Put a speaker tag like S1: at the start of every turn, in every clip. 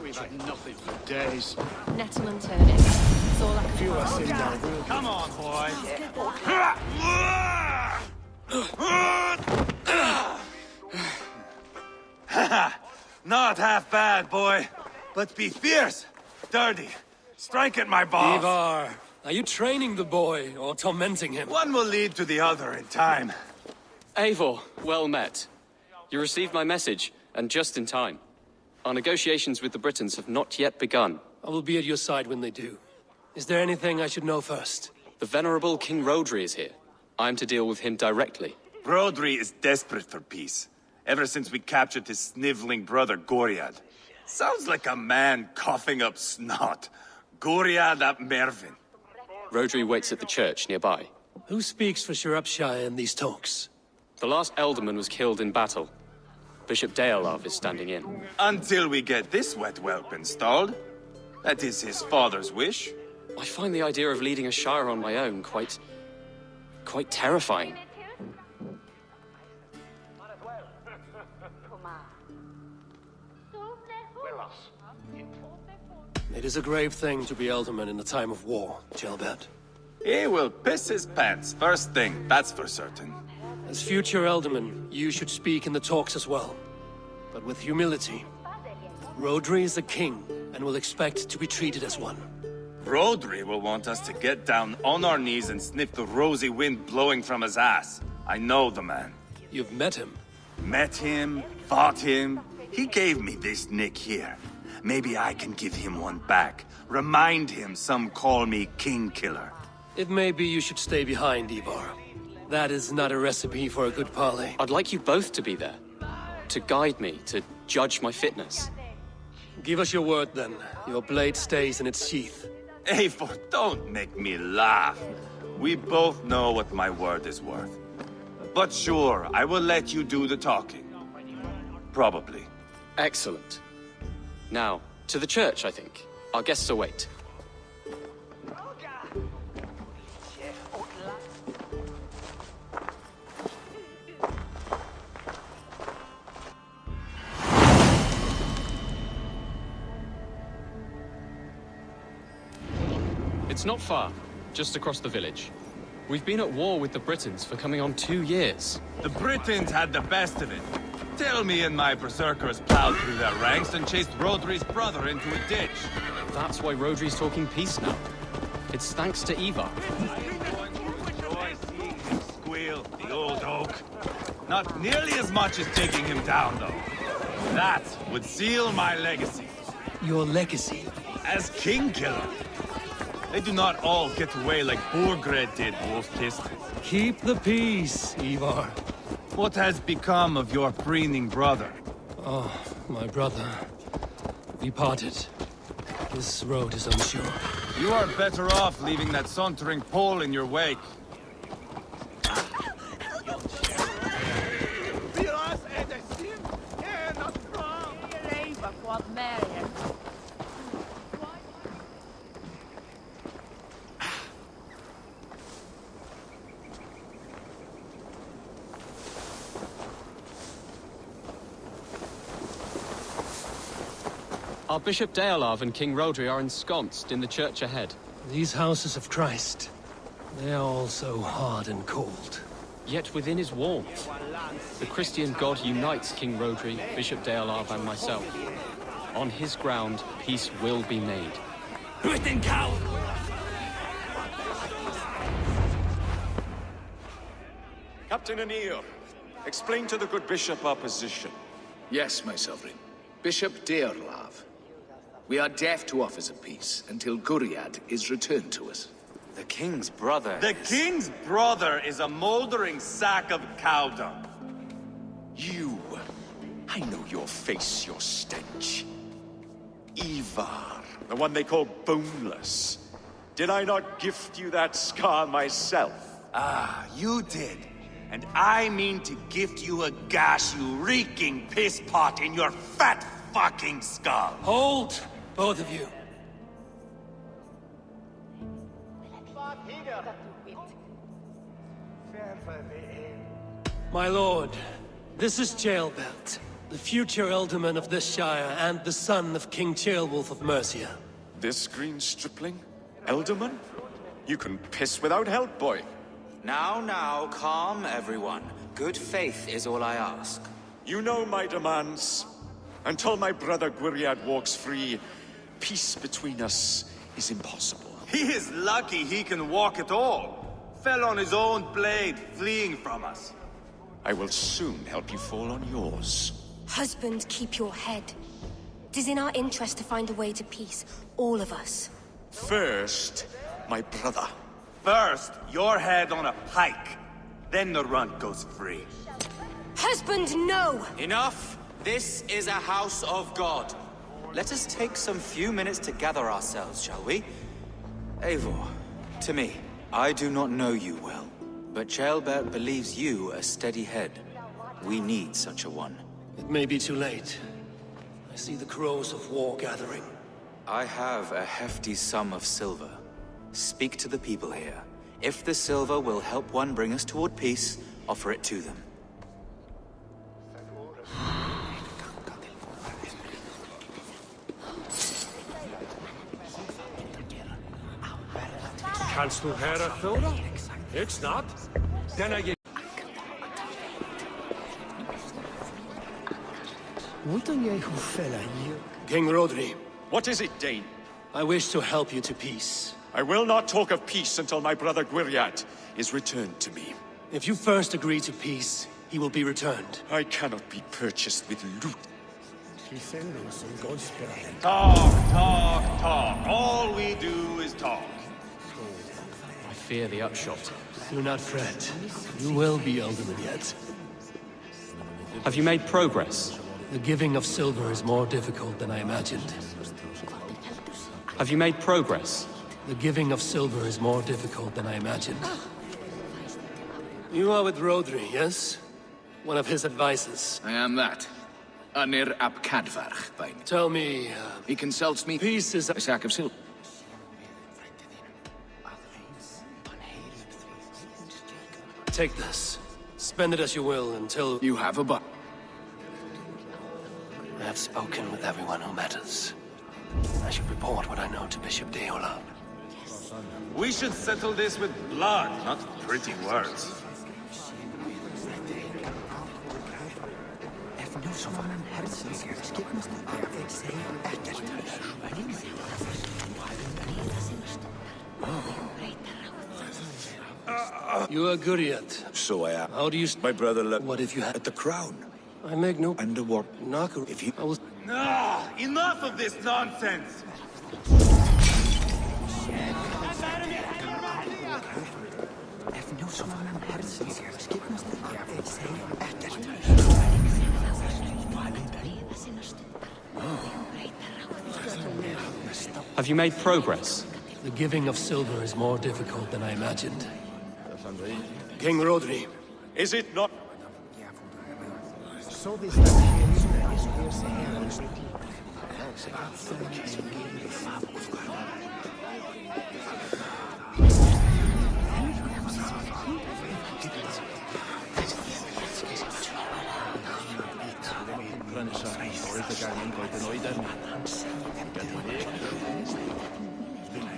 S1: We've had nothing for days.
S2: Nettle and turnip. It's all I can
S1: Few I
S2: find.
S1: see now.
S3: Come on, boy. Not half bad, boy. But be fierce, sturdy. Strike at my balls.
S4: Ivar, are you training the boy or tormenting him?
S3: One will lead to the other in time.
S5: Eivor, well met. You received my message, and just in time. Our negotiations with the Britons have not yet begun.
S4: I will be at your side when they do. Is there anything I should know first?
S5: The venerable King Rodri is here. I am to deal with him directly.
S3: Rodri is desperate for peace. Ever since we captured his sniveling brother, Goriad. Sounds like a man coughing up snot. Goriad ap Mervin.
S5: Rodri waits at the church nearby.
S4: Who speaks for Shropshire in these talks?
S5: The last Elderman was killed in battle. Bishop Deolav is standing in.
S3: Until we get this wet whelp installed. That is his father's wish.
S5: I find the idea of leading a shire on my own quite terrifying.
S4: It is a grave thing to be Elderman in a time of war, Gelbert.
S3: He will piss his pants first thing, that's for certain.
S4: As future Elderman, you should speak in the talks as well. But with humility. Rodri is a king, and will expect to be treated as one.
S3: Rodri will want us to get down on our knees and sniff the rosy wind blowing from his ass. I know the man.
S4: You've met him.
S3: Met him, fought him. He gave me this nick here. Maybe I can give him one back. Remind him some call me King Killer.
S4: It may be you should stay behind, Ivar. That is not a recipe for a good parley.
S5: I'd like you both to be there. To guide me, to judge my fitness.
S4: Give us your word, then. Your blade stays in its sheath.
S3: Eivor, don't make me laugh. We both know what my word is worth. But sure, I will let you do the talking. Probably.
S5: Excellent. Now, to the church, I think. Our guests await. It's not far, just across the village. We've been at war with the Britons for coming on 2 years.
S3: The Britons had the best of it. Tell me and my berserkers plowed through their ranks and chased Rodri's brother into a ditch.
S5: That's why Rodri's talking peace now. It's thanks to Ivar.
S3: Enjoy seeing him squeal, the old oak. Not nearly as much as taking him down, though. That would seal my legacy.
S4: Your legacy?
S3: As King Killer. They do not all get away like Borgred did, Wolf-Kissed.
S4: Keep the peace, Ivar.
S3: What has become of your preening brother?
S4: Oh, my brother. We parted. This road is unsure.
S3: You are better off leaving that sauntering Pole in your wake.
S5: Our Bishop Deolav and King Rodri are ensconced in the church ahead.
S4: These houses of Christ, they are all so hard and cold.
S5: Yet within his walls, the Christian God unites King Rodri, Bishop Deolav, and myself. On his ground, peace will be made.
S4: Britain cow!
S6: Captain Anir, explain to the good bishop our position.
S7: Yes, my sovereign. Bishop Deolav. We are deaf to offers of peace until Guriad is returned to us.
S6: The king's brother
S3: The king's brother is a moldering sack of cow dung.
S6: You! I know your face, your stench. Ivar, the one they call boneless. Did I not gift you that scar myself?
S3: Ah, you did. And I mean to gift you a gash, you reeking piss pot in your fat fucking skull.
S4: Hold, both of you. My lord, this is Jailbelt. The future Ealdorman of this Shire and the son of King Ceolwulf of Mercia.
S6: This green stripling? Elderman? You can piss without help, boy.
S8: Now, calm everyone. Good faith is all I ask.
S6: You know my demands. Until my brother Gwiriad walks free, peace between us is impossible.
S3: He is lucky he can walk at all. Fell on his own blade, fleeing from us.
S6: I will soon help you fall on yours.
S9: Husband, keep your head. It is in our interest to find a way to peace, all of us.
S6: First, my brother.
S3: First, your head on a pike. Then the runt goes free.
S9: Husband, no!
S8: Enough! This is a house of God. Let us take some few minutes to gather ourselves, shall we? Eivor, to me, I do not know you well, but Ceolbert believes you a steady head. We need such a one.
S4: It may be too late. I see the crows of war gathering.
S8: I have a hefty sum of silver. Speak to the people here. If the silver will help one bring us toward peace, offer it to them.
S10: Kannst du Herr Thora? It's not. Then I get...
S4: King Rodri,
S6: What is it, Dane?
S4: I wish to help you to peace.
S6: I will not talk of peace until my brother Gwiriad is returned to me.
S4: If you first agree to peace, he will be returned.
S6: I cannot be purchased with loot.
S3: Talk. All we do is talk.
S5: I fear the upshot.
S4: Do not fret. You will be Ealdorman yet.
S5: Have you made progress?
S4: The giving of silver is more difficult than I imagined.
S5: Have you made progress?
S4: The giving of silver is more difficult than I imagined. You are with Rodri, yes? One of his advisors.
S7: I am that. Anir ap Cadfarch, by name.
S4: Tell me,
S7: He consults me.
S4: peace is...
S7: A sack of silver.
S4: Take this. Spend it as you will until...
S7: You have a buck.
S4: I have spoken with everyone who matters. I should report what I know to Bishop Deola.
S3: We should settle this with blood, not pretty words.
S4: You are Guriat.
S11: So I am.
S4: How do you...
S11: My brother left
S4: What if you had...
S11: at the crown.
S4: I make no...
S11: And the war.
S4: Knocker.
S11: If you...
S4: I was...
S3: Enough of this nonsense!
S5: Have you made progress?
S4: The giving of silver is more difficult than I imagined. King Rodri.
S6: Is it not?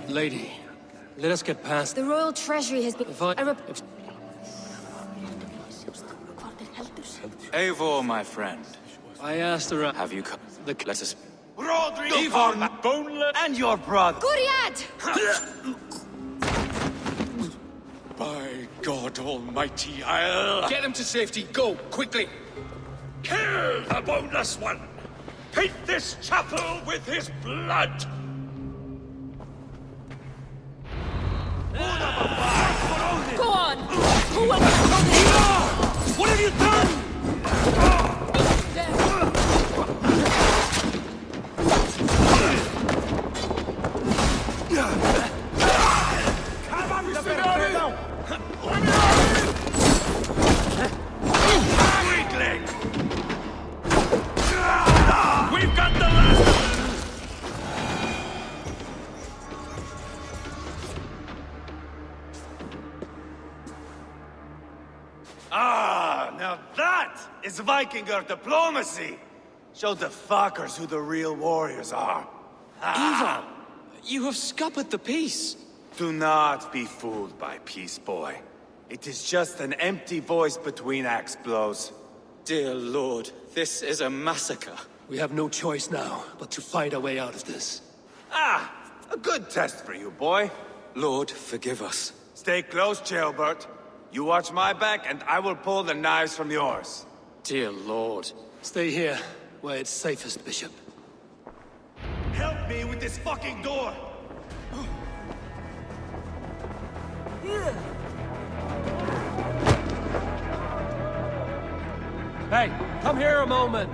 S4: Lady, let us get past...
S9: The royal treasury has been...
S4: If I...
S9: a rep-
S4: if-
S8: Eivor, my friend,
S4: I asked around...
S8: have you come? Let us...
S3: Rodri, Ivar,
S6: Boneless?
S3: and your brother!
S9: Guriad!
S6: By God Almighty, I'll...
S7: Get him to safety. Go, quickly.
S6: Kill the boneless one! Paint this chapel with his blood!
S2: Go on! Who will
S4: What have you done?
S6: Weakling! We've got the last of them!
S3: Ah, now Vikinger diplomacy! Show the fuckers who the real warriors are.
S5: Ivar! You have scuppered the peace!
S3: Do not be fooled by peace, boy. It is just an empty voice between axe blows.
S8: Dear Lord, this is a massacre.
S4: We have no choice now, but to find our way out of this.
S3: Ah! A good test for you, boy.
S8: Lord, forgive us.
S3: Stay close, Jailbert. You watch my back, and I will pull the knives from yours.
S5: Dear Lord.
S4: Stay here, where it's safest, Bishop.
S3: Help me with this fucking door!
S4: Hey, come here a moment!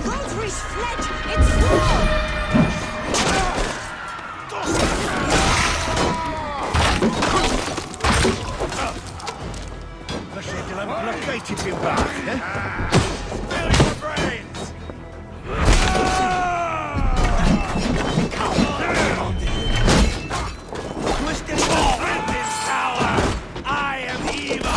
S2: Rosary's fled! It's war!
S3: Spill your brains! Twisted in this tower! I am Eva!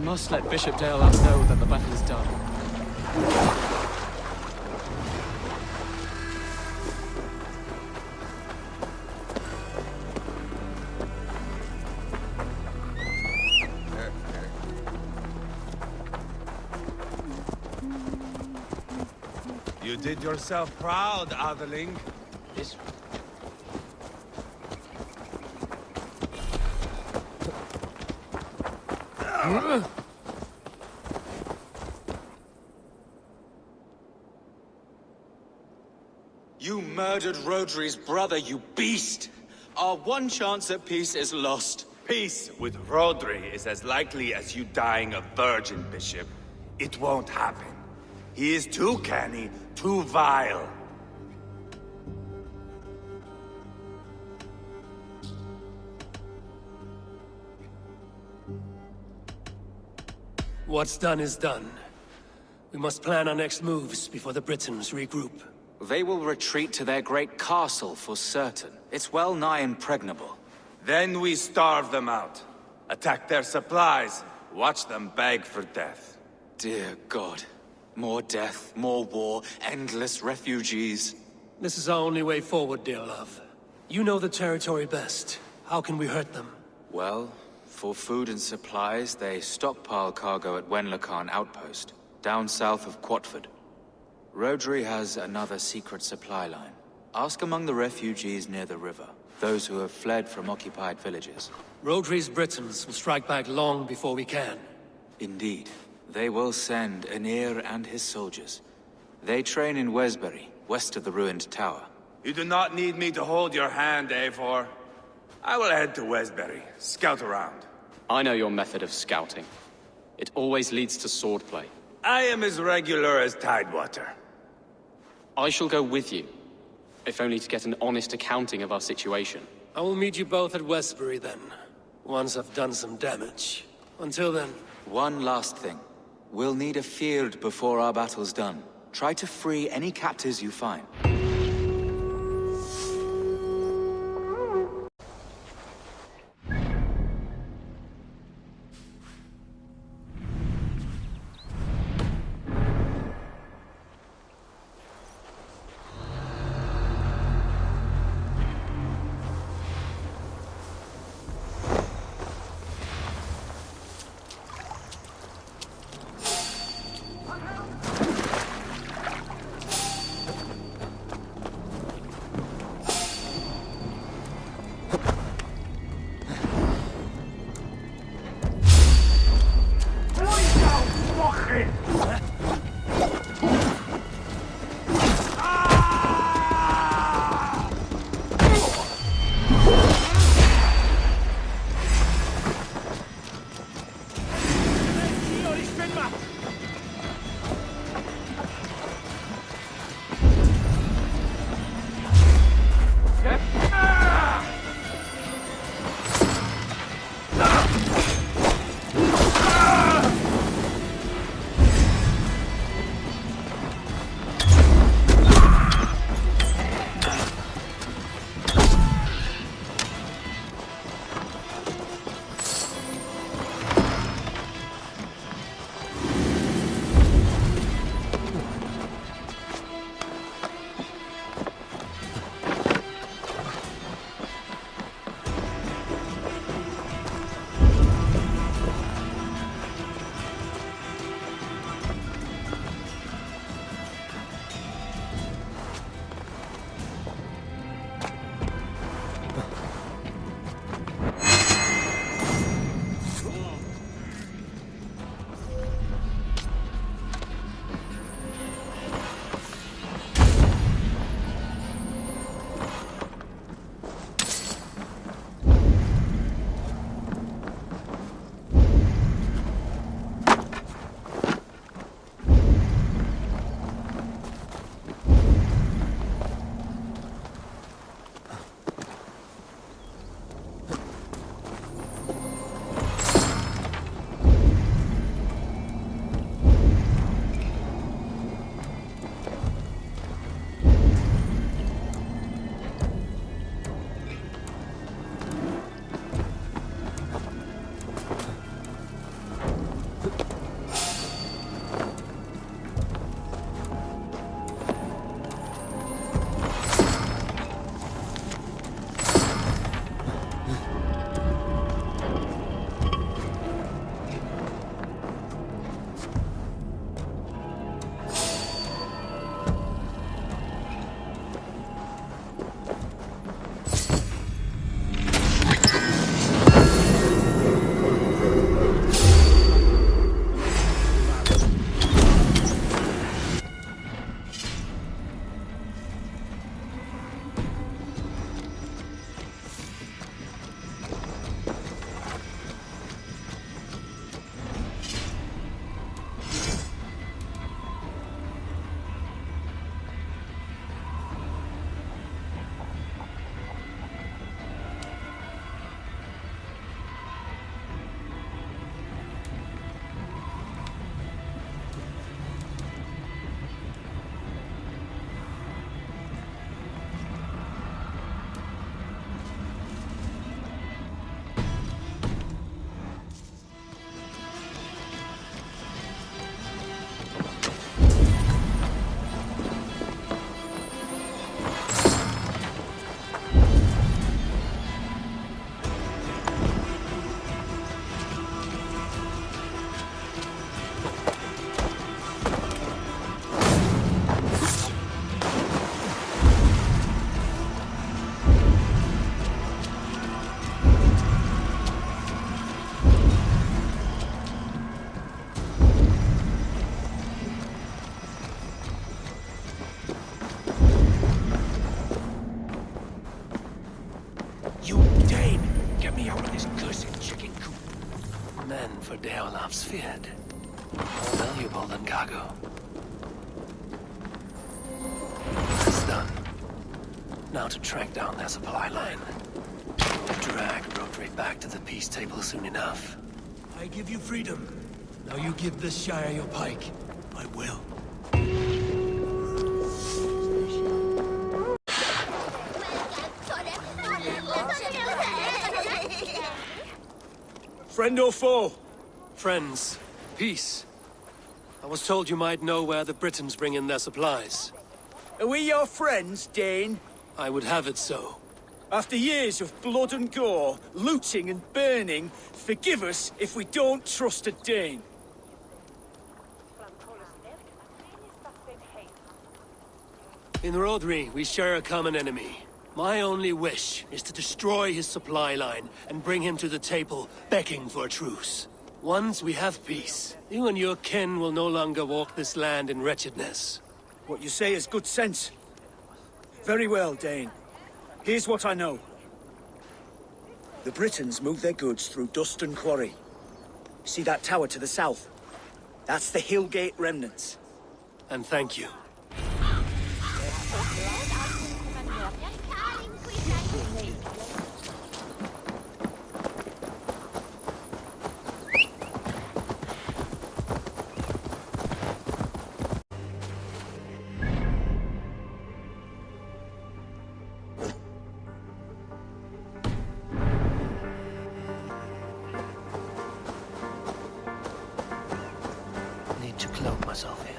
S5: Must let Bishop Deolaf know that the battle is done.
S3: You did yourself proud, Atheling.
S5: This...
S8: You murdered Rodary's brother, you beast! Our one chance at peace is lost.
S3: Peace with Rodri is as likely as you dying a virgin, Bishop. It won't happen. He is too canny, too vile.
S4: What's done is done. We must plan our next moves before the Britons regroup.
S8: they will retreat to their great castle for certain. It's well nigh impregnable.
S3: Then we starve them out. Attack their supplies. Watch them beg for death.
S8: Dear God. More death, more war, endless refugees.
S4: This is our only way forward, dear love. You know the territory best. How can we hurt them?
S8: Well, for food and supplies, they stockpile cargo at Wenlacan Outpost, down south of Quatford. Rodri has another secret supply line. Ask among the refugees near the river, those who have fled from occupied villages.
S4: Rodri's Britons will strike back long before we can.
S8: Indeed. They will send Anir and his soldiers. They train in Wesbury, west of the ruined tower.
S3: You do not need me to hold your hand, Eivor. I will head to Wesbury, scout around.
S5: I know your method of scouting. It always leads to swordplay.
S3: I am as regular as Tidewater.
S5: I shall go with you, if only to get an honest accounting of our situation.
S4: I will meet you both at Westbury then, once I've done some damage. Until then...
S8: One last thing. We'll need a field before our battle's done. Try to free any captives you find.
S10: me out of this cursed chicken coop.
S4: Men for Deolaf's feared. More valuable than cargo. It's done. Now to track down their supply line. Drag Rodri back to the peace table soon enough.
S10: I give you freedom. Now you give this Shire your pike. I will.
S1: Friend or foe?
S4: Friends, peace. I was told you might know where the Britons bring in their supplies.
S1: Are we your friends, Dane?
S4: I would have it so.
S1: After years of blood and gore, looting and burning, forgive us if we don't trust a Dane.
S4: In Rodri, we share a common enemy. My only wish is to destroy his supply line and bring him to the table, begging for a truce. Once we have peace, you and your kin will no longer walk this land in wretchedness.
S1: What you say is good sense. Very well, Dane. Here's what I know. The Britons move their goods through Dustin Quarry. See that tower to the south? That's the Hillgate remnants.
S4: And thank you. Need to cloak myself here.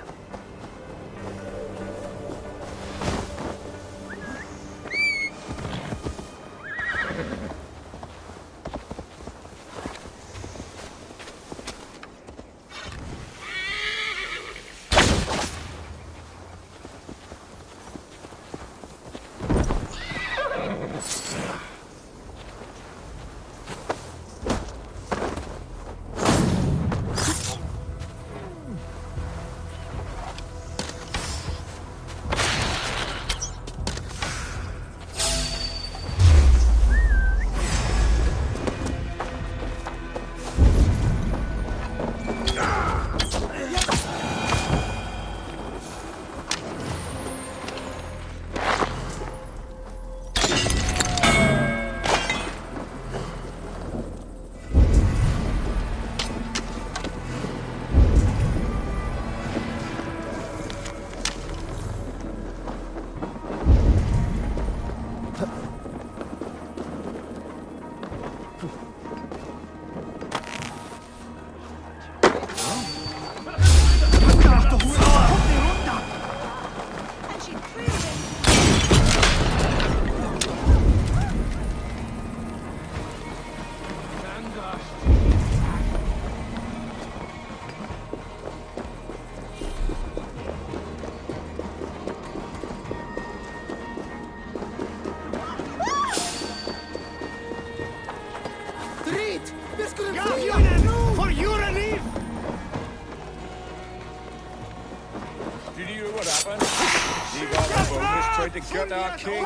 S6: Did you hear what happened? The bonus tried to get our king.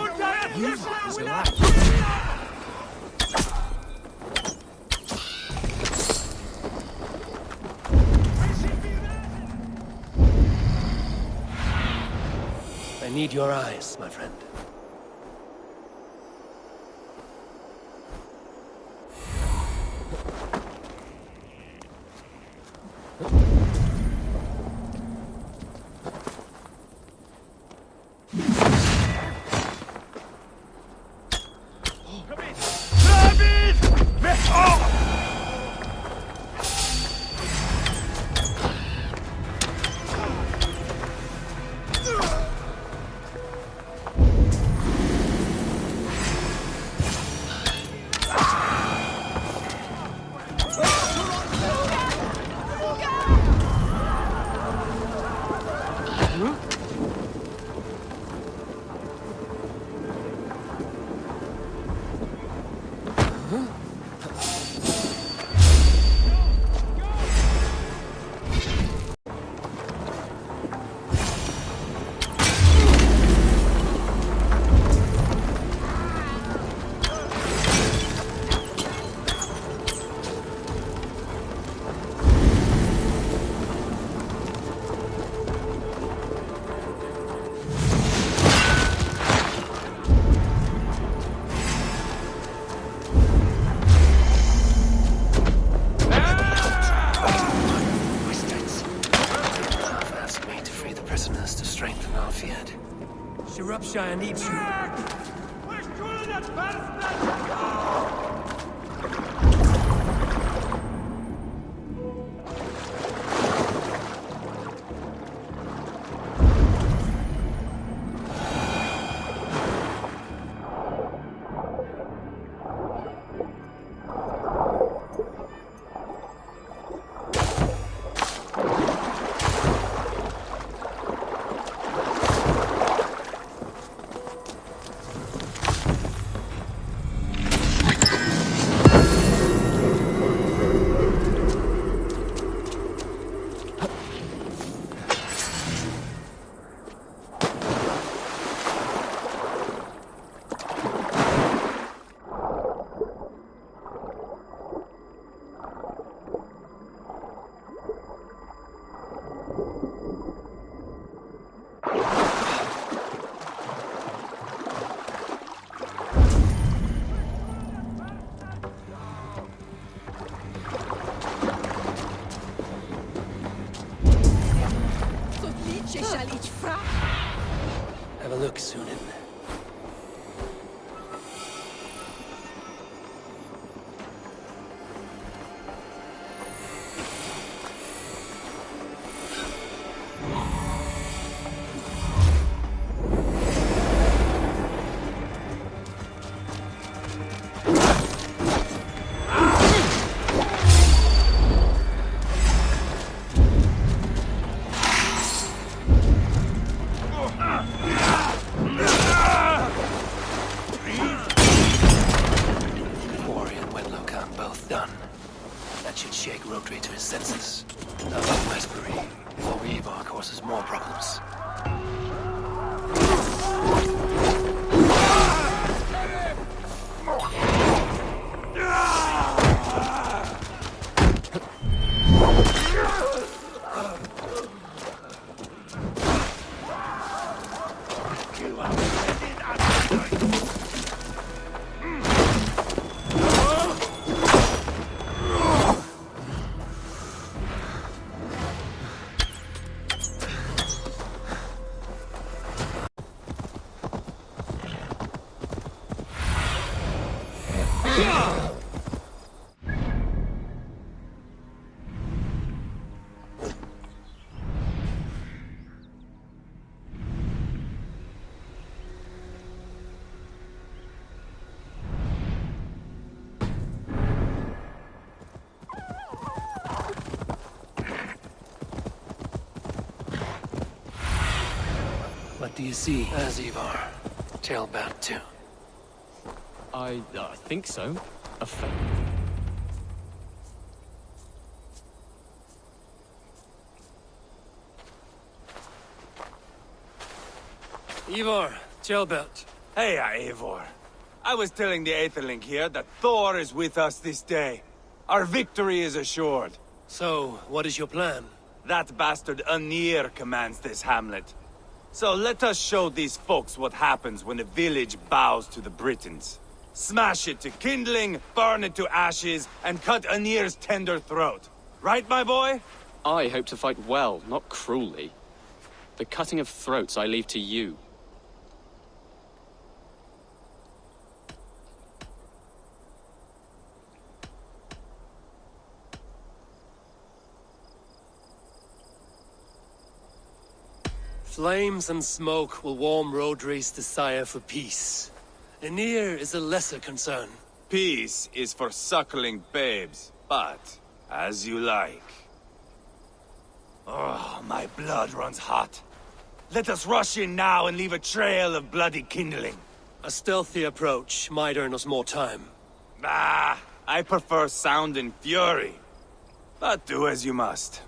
S10: He's alive.
S4: I need your eyes, my friend.
S10: Shire needs you. Have a look, Sunan. What do you see?
S4: Azivar. Tailbound too.
S5: I think so. A
S4: Ivar, Tailbound.
S3: Hey, Eivor. I was telling the Aetherling here that Thor is with us this day. Our victory is assured.
S4: So, what is your plan?
S3: That bastard Anir commands this hamlet. So let us show these folks what happens when a village bows to the Britons. Smash it to kindling, burn it to ashes, and cut Anir's tender throat. Right, my boy?
S5: I hope to fight well, not cruelly. The cutting of throats I leave to you.
S4: Flames and smoke will warm Rodri's desire for peace. Anir is a lesser concern.
S3: Peace is for suckling babes, but as you like. Oh, my blood runs hot. Let us rush in now and leave a trail of bloody kindling.
S4: A stealthy approach might earn us more time.
S3: Ah, I prefer sound and fury. But do as you must.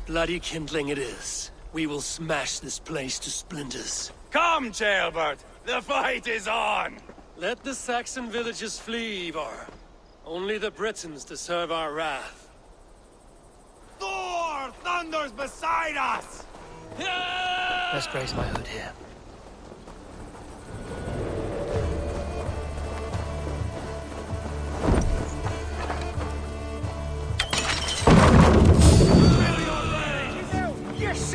S4: Bloody kindling it is. We will smash this place to splinters.
S3: Come, Ceolbert! The fight is on!
S4: Let the Saxon villages flee, Ivar. Only the Britons deserve our wrath.
S3: Thor thunders beside us!
S10: Let's brace my hood here.
S1: Yes,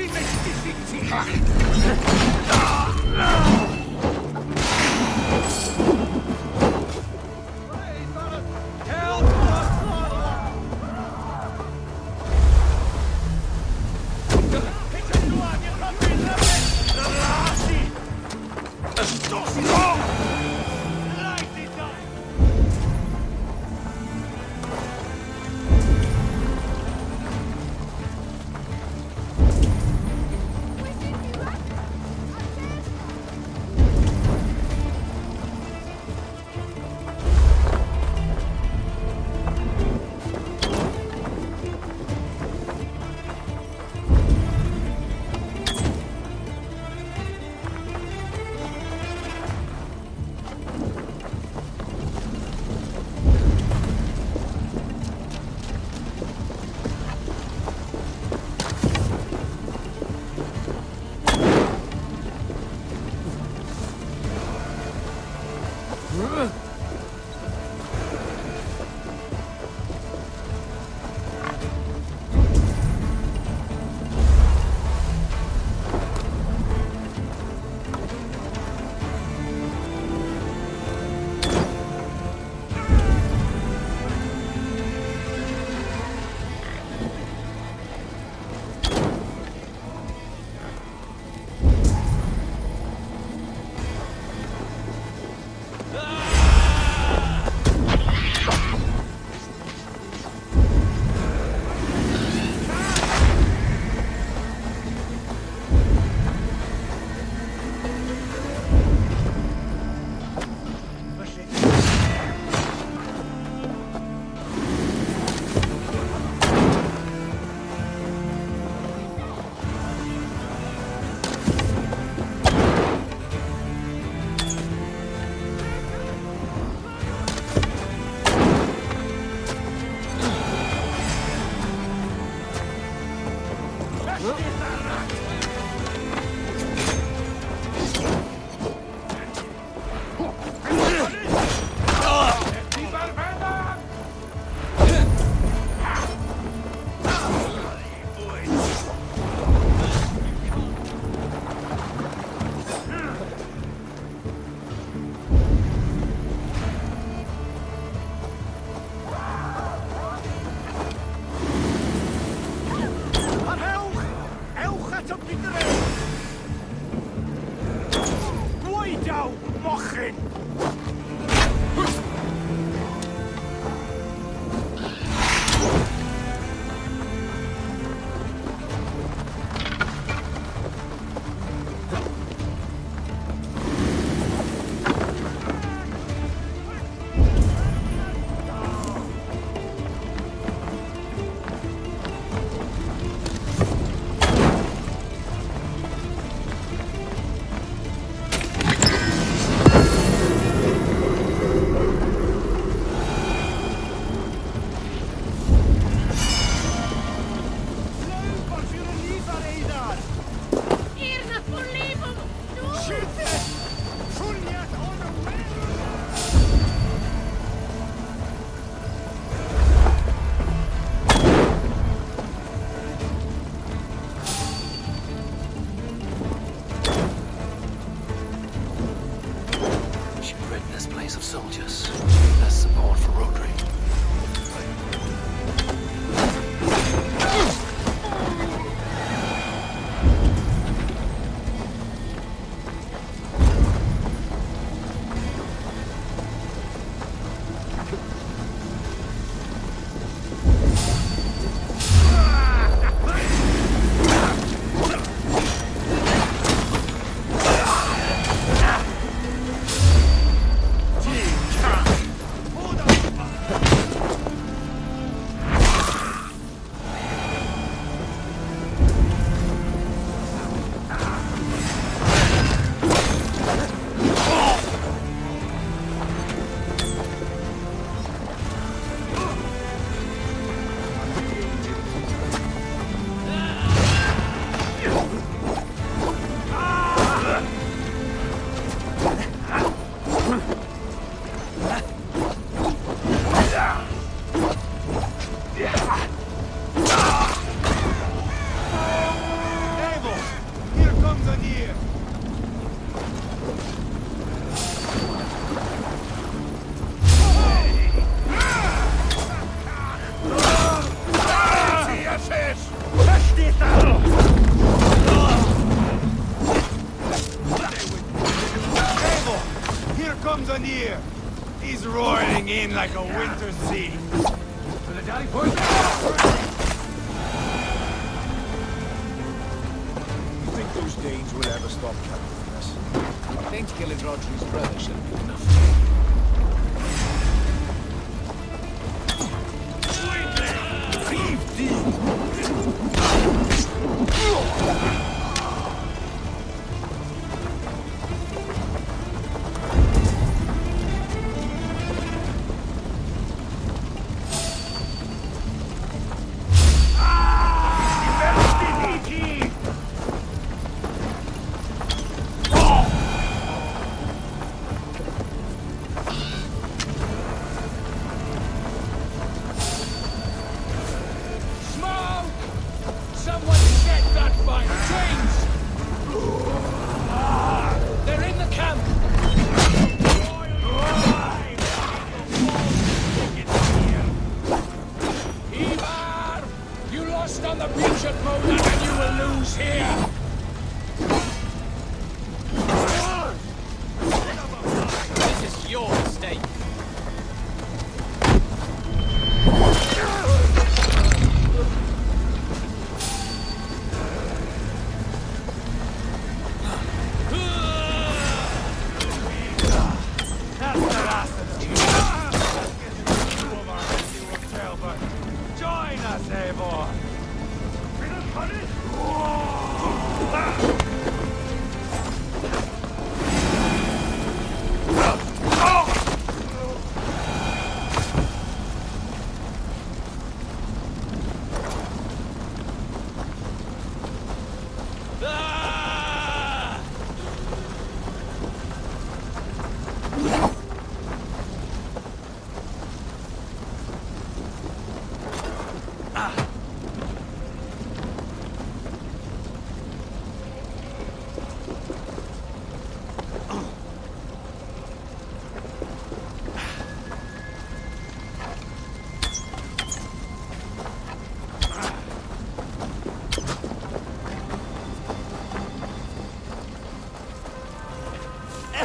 S4: Of soldiers. Less support for Rodri.
S1: Hold on!
S3: Here comes Anir! He's roaring in like a winter sea!
S1: You think those Danes will ever stop capturing us?
S7: I think killing Rodri's brother should be enough.
S10: On the beach at Mona, and you will lose here!
S5: This is your mistake.
S3: Join us, Eivor!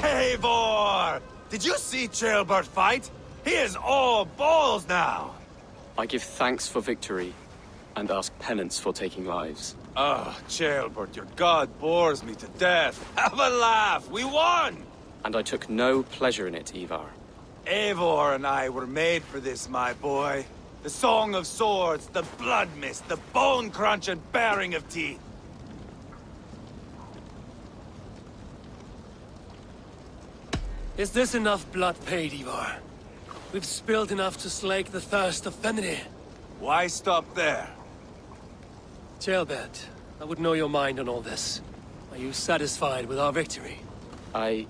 S3: Eivor! Did you see Ceolbert fight? He is all balls now!
S5: I give thanks for victory, and ask penance for taking lives.
S3: Oh, Ceolbert, your god bores me to death. Have a laugh! We won!
S5: And I took no pleasure in it, Ivar.
S3: Eivor and I were made for this, my boy. The song of swords, the blood mist, the bone crunch and baring of teeth.
S4: Is this enough blood paid, Ivar? We've spilled enough to slake the thirst of Fenrir.
S3: Why stop there?
S4: Ceolbert, I would know your mind on all this. Are you satisfied with our victory?
S5: I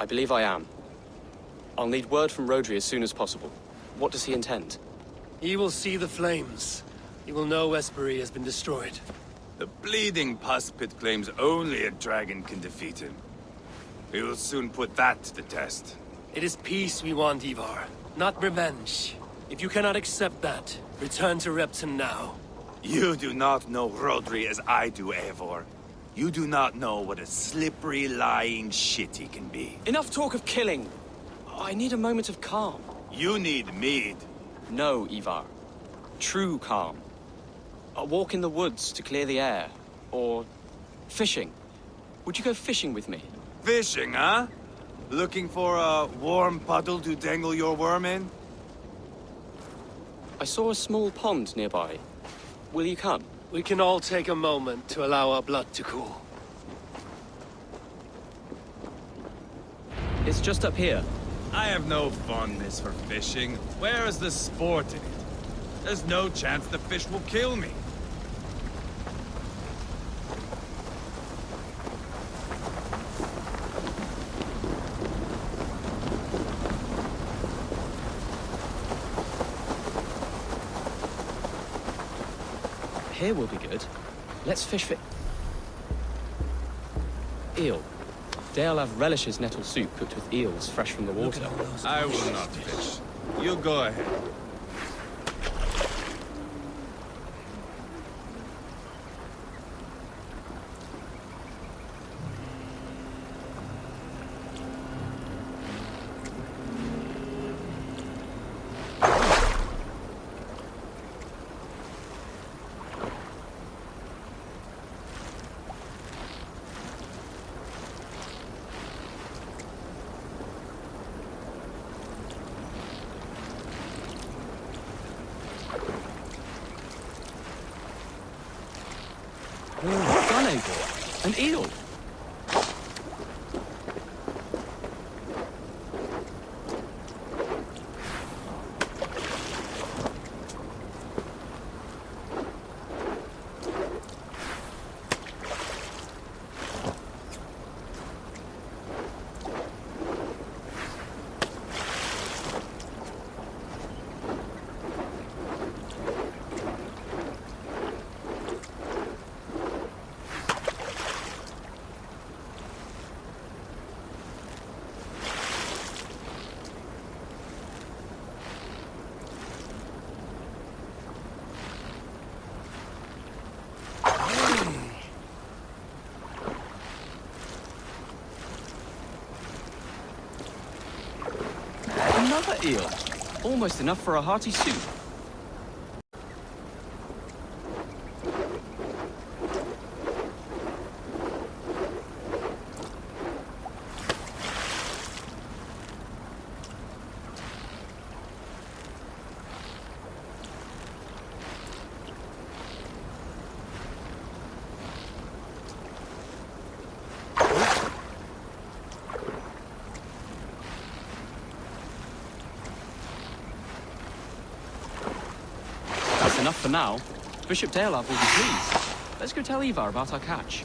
S5: believe I am. I'll need word from Rodri as soon as possible. What does he intend?
S4: He will see the flames. He will know Espery has been destroyed.
S3: The bleeding pus pit claims only a dragon can defeat him. We will soon put that to the test.
S4: It is peace we want, Ivar, not revenge. If you cannot accept that, return to Repton now.
S3: You do not know Rodri as I do, Eivor. You do not know what a slippery, lying shit he can be.
S5: Enough talk of killing! I need a moment of calm.
S3: You need mead.
S5: No, Ivar. True calm. A walk in the woods to clear the air. Or fishing. Would you go fishing with me?
S3: Fishing, huh? Looking for a warm puddle to dangle your worm in?
S5: I saw a small pond nearby. Will you come?
S4: We can all take a moment to allow our blood to cool.
S5: It's just up here.
S3: I have no fondness for fishing. Where is the sport in it? There's no chance the fish will kill me.
S5: Here will be good. Let's fish for eel. Dealav relishes nettle soup cooked with eels fresh from the water.
S3: I will not fish. You go ahead.
S5: An eel! Another eel. Almost enough for a hearty soup. Enough for now. Bishop Daelav will be pleased. Let's go tell Ivar about our catch.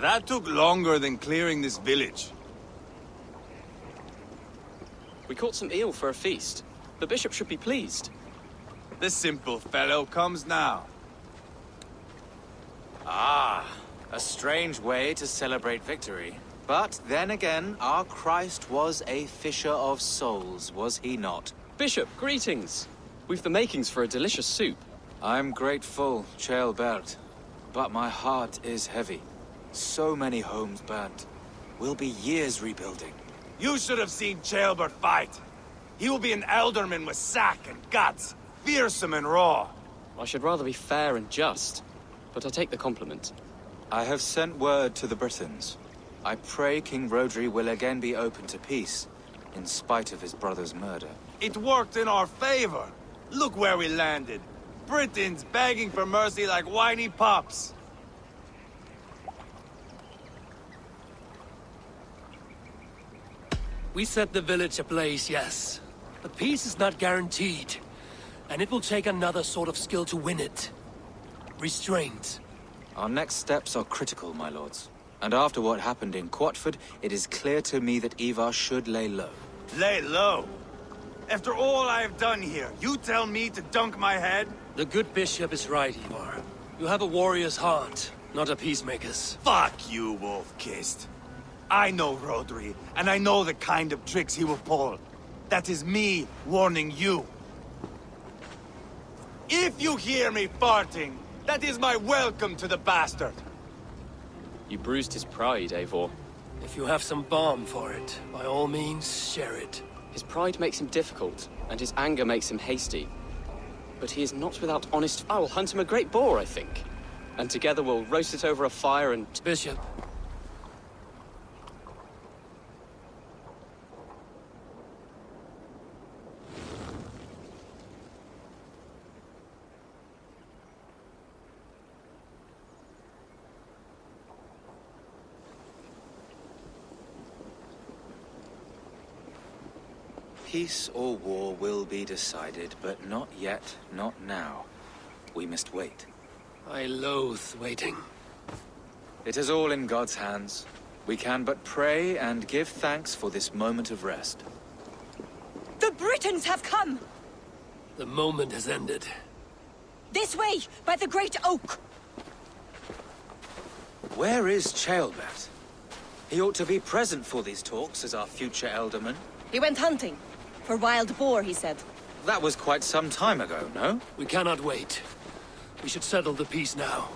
S3: That took longer than clearing this village.
S5: We caught some eel for a feast. The bishop should be pleased.
S3: The simple fellow comes now.
S8: Ah, a strange way to celebrate victory. But then again, our Christ was a fisher of souls, was he not?
S5: Bishop, greetings. We've the makings for a delicious soup.
S8: I'm grateful, Ceolbert, but my heart is heavy. So many homes burnt. We'll be years rebuilding.
S3: You should have seen Ceolbert fight. He will be an alderman with sack and guts. Fearsome and raw.
S5: I should rather be fair and just, but I take the compliment.
S8: I have sent word to the Britons. I pray King Rodri will again be open to peace, in spite of his brother's murder.
S3: It worked in our favor. Look where we landed. Britons begging for mercy like whiny pups.
S4: We set the village ablaze, yes. But peace is not guaranteed. And it will take another sort of skill to win it. Restraint.
S8: Our next steps are critical, my lords. And after what happened in Quatford, it is clear to me that Ivar should lay low.
S3: Lay low? After all I have done here, you tell me to dunk my head?
S4: The good bishop is right, Ivar. You have a warrior's heart, not a peacemaker's.
S3: Fuck you, Wolf-Kissed. I know Rodri, and I know the kind of tricks he will pull. That is me warning you. If you hear me farting, that is my welcome to the bastard.
S5: You bruised his pride, Eivor.
S4: If you have some balm for it, by all means, share it.
S5: His pride makes him difficult, and his anger makes him hasty. But he is not without honest... I will hunt him a great boar, I think. And together we'll roast it over a fire and...
S4: Bishop.
S8: Peace or war will be decided, but not yet, not now. We must wait.
S4: I loathe waiting.
S8: It is all in God's hands. We can but pray and give thanks for this moment of rest.
S2: The Britons have come!
S4: The moment has ended.
S2: This way, by the Great Oak!
S8: Where is Ceolbert? He ought to be present for these talks as our future elderman.
S2: He went hunting. For wild boar, he said.
S8: That was quite some time ago, no?
S4: We cannot wait. We should settle the peace now.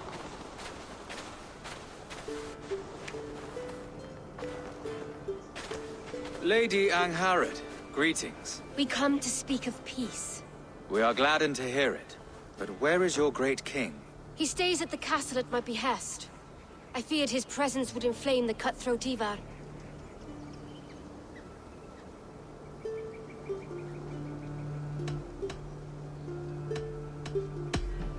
S8: Lady Angharad, greetings.
S9: We come to speak of peace.
S8: We are gladdened to hear it. But where is your great king?
S9: He stays at the castle at my behest. I feared his presence would inflame the cutthroat Ivar.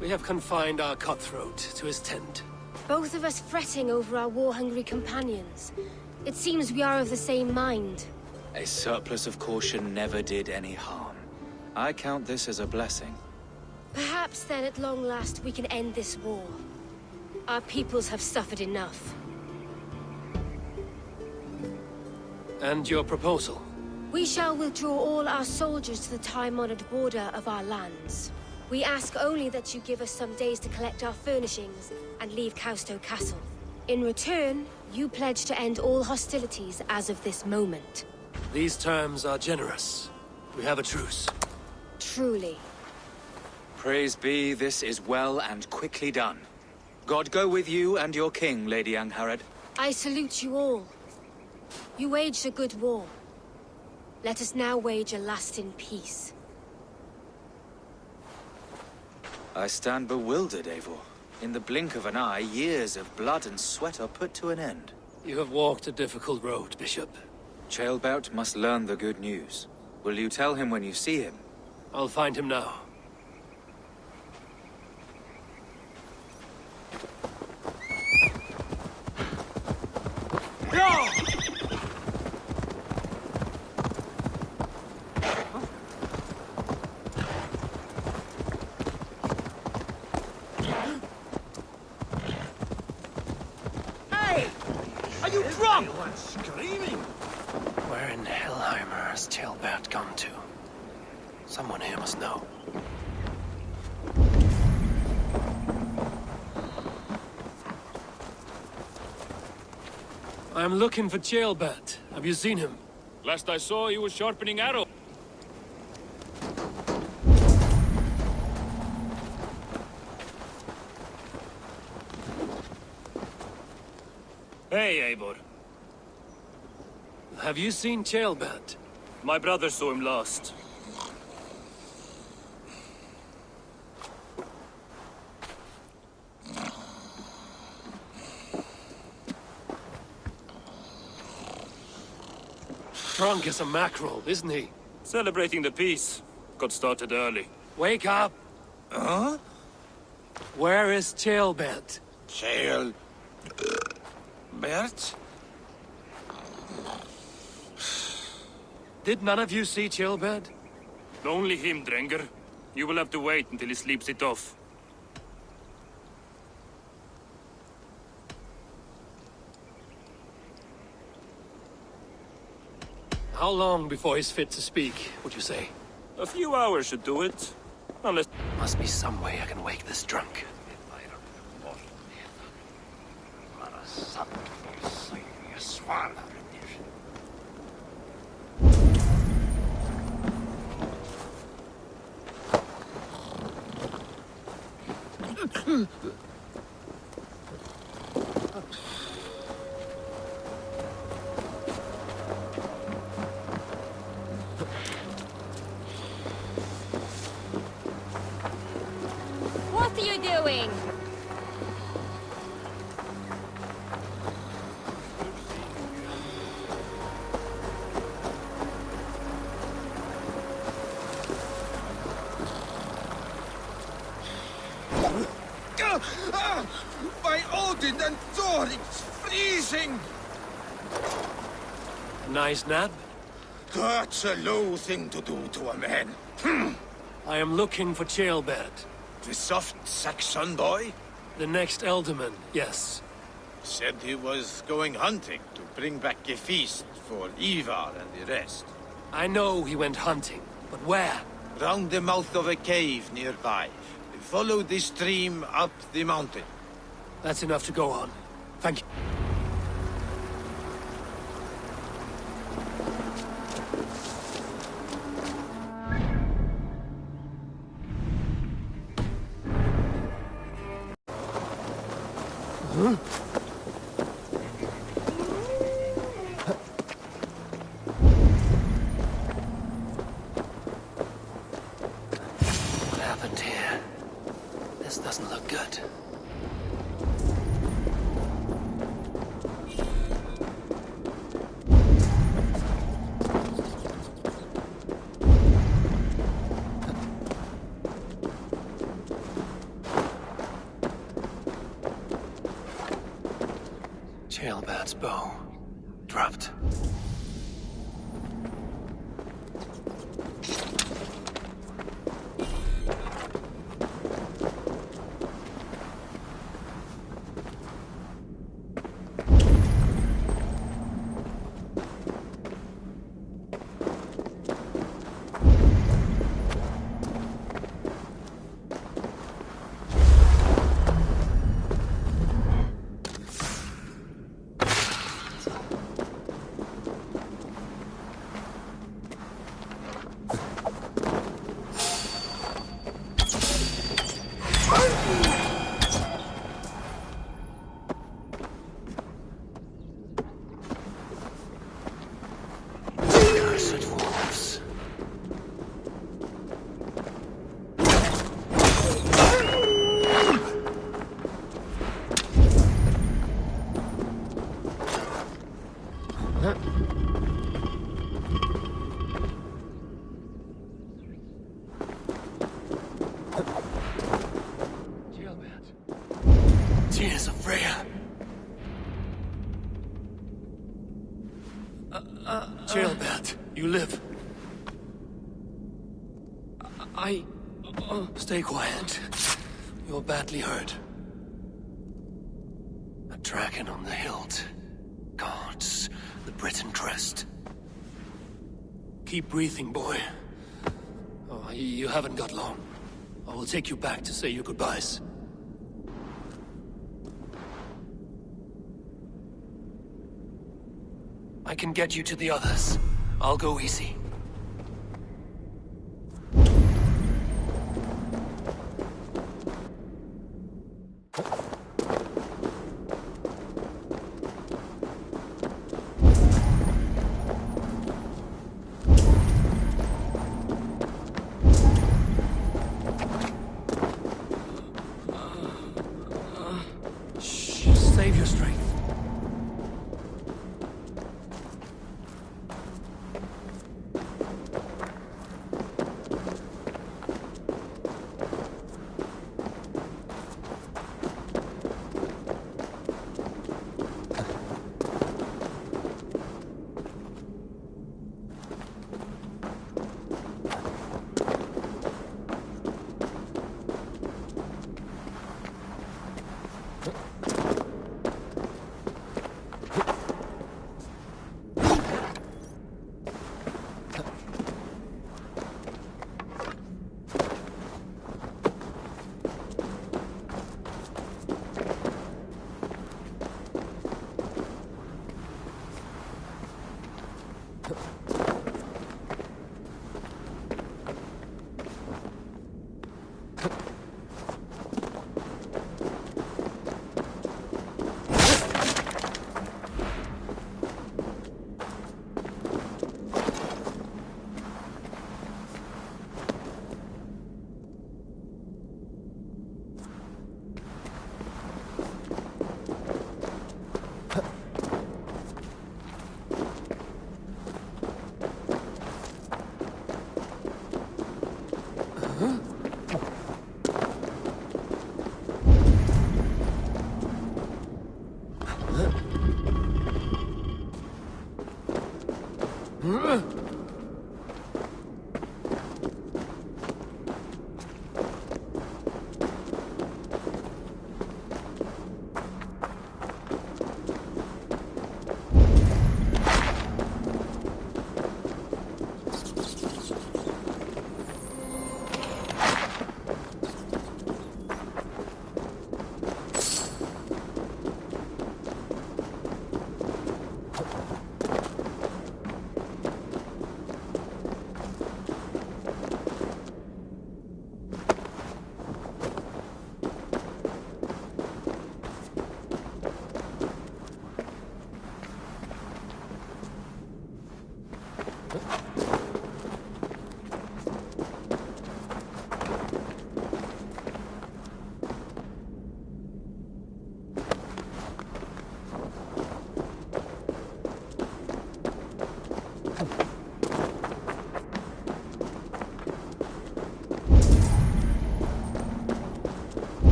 S4: We have confined our cutthroat to his tent.
S9: Both of us fretting over our war-hungry companions. It seems we are of the same mind.
S8: A surplus of caution never did any harm. I count this as a blessing.
S9: Perhaps then at long last we can end this war. Our peoples have suffered enough.
S4: And your proposal?
S9: We shall withdraw all our soldiers to the time-honored border of our lands. We ask only that you give us some days to collect our furnishings and leave Kausto Castle. In return, you pledge to end all hostilities as of this moment.
S4: These terms are generous. We have a truce.
S9: Truly.
S8: Praise be, this is well and quickly done. God go with you and your king, Lady Angharad.
S9: I salute you all. You waged a good war. Let us now wage a lasting peace.
S8: I stand bewildered, Eivor. In the blink of an eye, years of blood and sweat are put to an end.
S4: You have walked a difficult road, Bishop.
S8: Ceolbert must learn the good news. Will you tell him when you see him?
S4: I'll find him now. Where in Hellheimer has Ceolbert gone to? Someone here must know. I'm looking for Ceolbert. Have you seen him?
S11: Last I saw, he was sharpening arrow. Hey, Eivor.
S4: Have you seen Ceolbert?
S11: My brother saw him last.
S4: Drunk as a mackerel, isn't he?
S11: Celebrating the peace. Got started early.
S4: Wake up!
S11: Huh?
S4: Where is Ceolbert?
S11: Bert?
S4: Did none of you see Ceolbert?
S11: Only him, Drenger. You will have to wait until he sleeps it off.
S4: How long before he's fit to speak, would you say?
S11: A few hours should do it. Unless...
S4: Must be some way I can wake this drunk.
S9: What are you doing?
S12: By Odin and Thor, it's freezing!
S4: Nice nap?
S12: That's a low thing to do to a man.
S4: I am looking for Ceolbert.
S12: The soft Saxon boy?
S4: The next Elderman, yes.
S12: Said he was going hunting to bring back a feast for Ivar and the rest.
S4: I know he went hunting, but where?
S12: Round the mouth of a cave nearby. Follow the stream up the mountain.
S4: That's enough to go on. Thank you. What happened here? This doesn't look good. Guriad's bow. Dropped. Tears of Freya. Jailbird, you live. Stay quiet. You're badly hurt. A dragon on the hilt. Guards the Britain crest. Keep breathing, boy. Oh, you haven't got long. I will take you back to say your goodbyes. I can get you to the others. I'll go easy. Save your strength.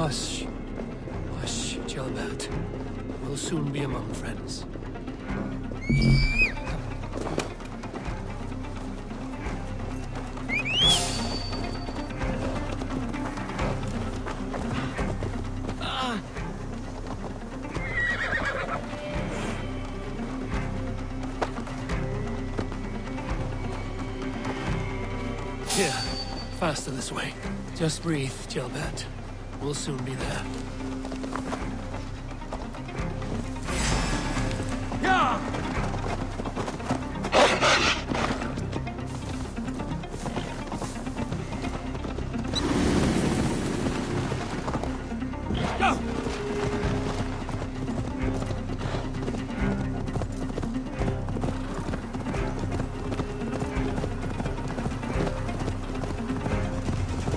S10: Hush. Hush, Gilbert. We'll soon be among friends. Here, faster this way. Just breathe, Gilbert. We'll soon be there.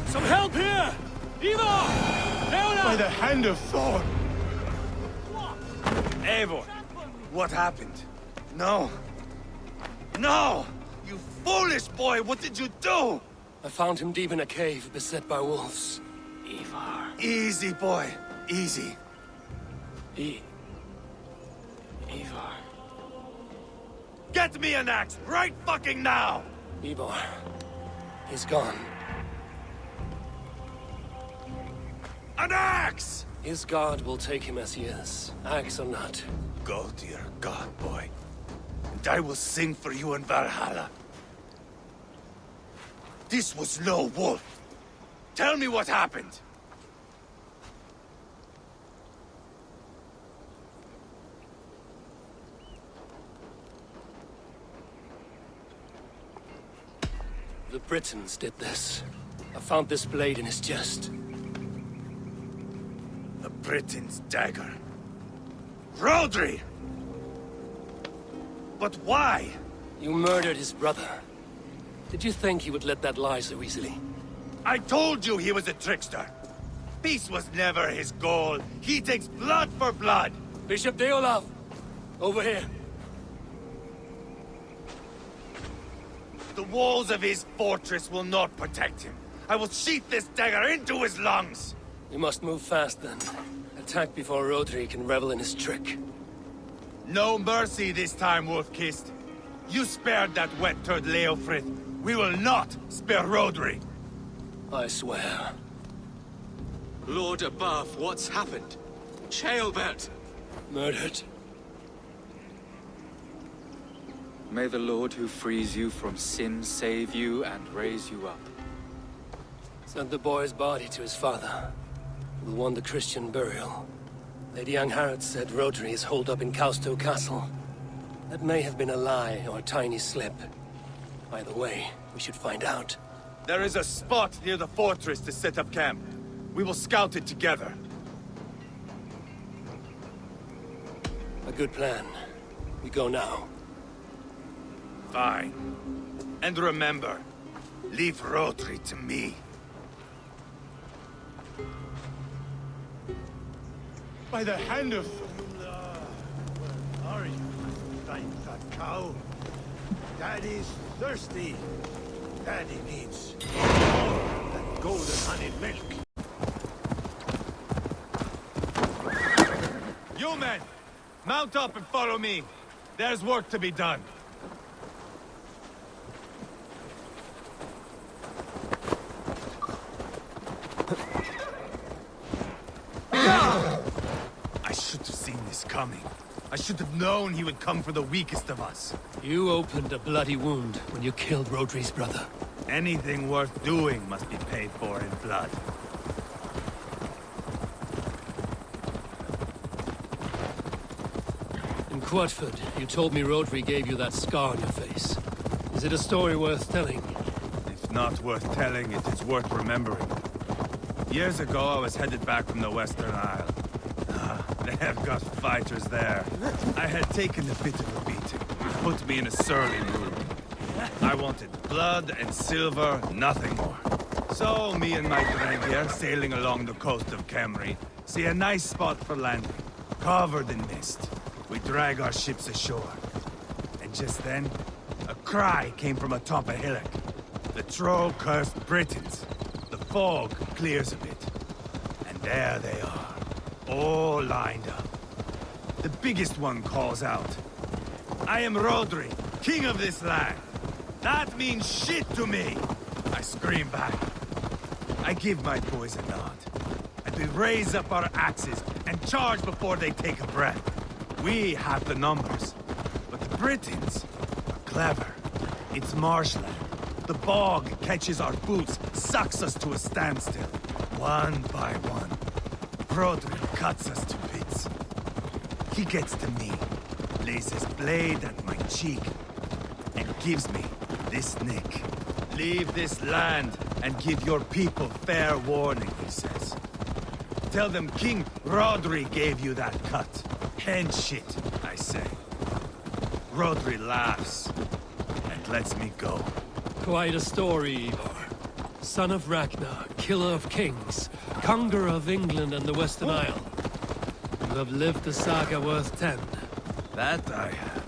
S4: Some help here! Eva!
S12: By the hand of Thor!
S3: Eivor, what happened? No. No! You foolish boy, what did you do?
S10: I found him deep in a cave, beset by wolves.
S3: Ivar. Easy, boy. Easy.
S10: Ivar.
S3: Get me an axe right fucking now!
S10: Ivar. He's gone.
S3: An axe!
S10: His god will take him as he is, axe or not.
S3: Go to your god, boy. And I will sing for you in Valhalla. This was no wolf. Tell me what happened.
S10: The Britons did this. I found this blade in his chest.
S3: The Britain's dagger. Rodri! But why?
S10: You murdered his brother. Did you think he would let that lie so easily?
S3: I told you he was a trickster. Peace was never his goal. He takes blood for blood.
S10: Bishop Deolav! Over here.
S3: The walls of his fortress will not protect him. I will sheath this dagger into his lungs.
S10: We must move fast then. Attack before Rodri can revel in his trick.
S3: No mercy this time, Wolf-Kissed. You spared that wet turd Leofrith. We will not spare Rodri.
S10: I swear.
S8: Lord above, what's happened? Ceolbert!
S10: Murdered.
S8: May the Lord who frees you from sin save you and raise you up.
S10: Sent the boy's body to his father. We'll want the Christian burial. Lady Angharad said Rodri is holed up in Causto Castle. That may have been a lie or a tiny slip. Either way, we should find out.
S3: There is a spot near the fortress to set up camp. We will scout it together.
S10: A good plan. We go now.
S3: Fine. And remember, leave Rodri to me.
S12: By the hand of... Where are you? Thank that cow. Daddy's thirsty. Daddy needs more than golden honey milk.
S3: You men, mount up and follow me. There's work to be done. I should have seen this coming. I should have known he would come for the weakest of us.
S10: You opened a bloody wound when you killed Rodri's brother.
S3: Anything worth doing must be paid for in blood.
S10: In Quatford, you told me Rodri gave you that scar on your face. Is it a story worth telling?
S3: If not worth telling, it is worth remembering. Years ago, I was headed back from the Western Isle. They have got fighters there. I had taken a bit of a beating. Put me in a surly mood. I wanted blood and silver, nothing more. So, me and my Drengir, sailing along the coast of Kemri, see a nice spot for landing, covered in mist. We drag our ships ashore. And just then, a cry came from atop a hillock. The troll cursed Britons. The fog clears a bit. And There they are, all lined up. The biggest one calls out, "I am Rodri, king of this land." That means shit to me! I scream back. I give my boys a nod. And we raise up our axes and charge before they take a breath. We have the numbers, but the Britons are clever. It's marshland. The bog catches our boots, sucks us to a standstill. One by one, Rodri cuts us to bits. He gets to me, lays his blade at my cheek, and gives me this nick. Leave this land and give your people fair warning, he says. Tell them King Rodri gave you that cut. And shit, I say. Rodri laughs and lets me go.
S10: Quite a story, Ivar. Son of Ragnar, killer of kings, conqueror of England and the Western Isle. You have lived a saga worth 10.
S3: That I have.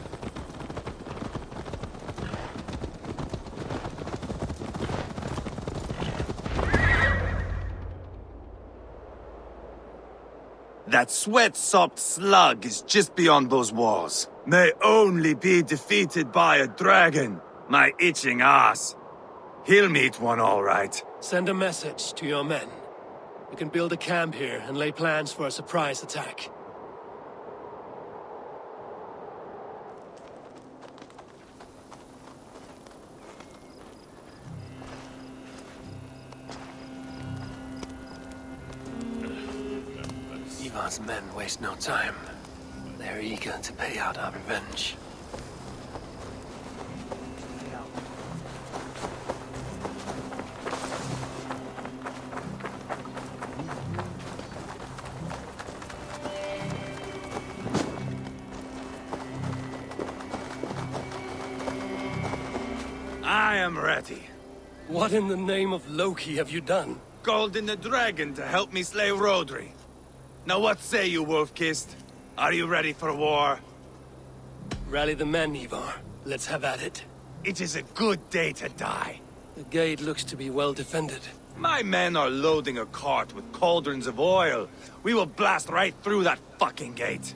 S3: That sweat-sopped slug is just beyond those walls. May only be defeated by a dragon. My itching ass. He'll meet one all right.
S10: Send a message to your men. We can build a camp here and lay plans for a surprise attack. Ivar's men waste no time. They're eager to pay out our revenge.
S3: I am ready.
S10: What in the name of Loki have you done?
S3: Called in the dragon to help me slay Rodri. Now what say you, Wolf-Kissed? Are you ready for war?
S10: Rally the men, Ivar. Let's have at it.
S3: It is a good day to die.
S10: The gate looks to be well defended.
S3: My men are loading a cart with cauldrons of oil. We will blast right through that fucking gate.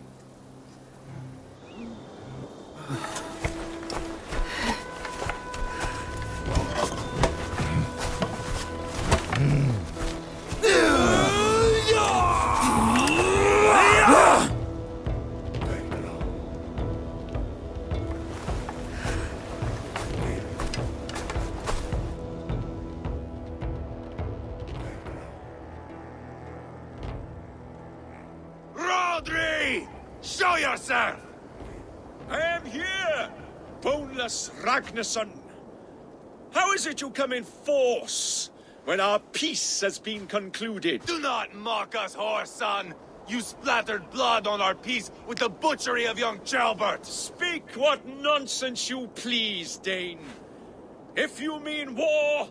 S3: Rodri! Show yourself!
S6: I am here, boneless Ragnarsson. How is it you come in force when our peace has been concluded?
S3: Do not mock us, whoreson! You splattered blood on our peace with the butchery of young Chalbert!
S6: Speak what nonsense you please, Dane. If you mean war,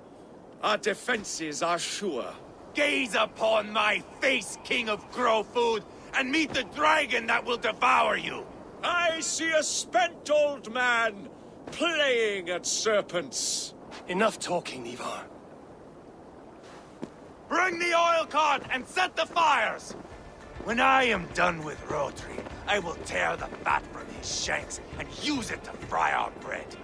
S6: our defenses are sure.
S3: Gaze upon my face, King of Grow Food, and meet the dragon that will devour you!
S6: I see a spent old man playing at serpents.
S10: Enough talking, Ivar.
S3: Bring the oil cart and set the fires! When I am done with Rodri, I will tear the fat from his shanks and use it to fry our bread.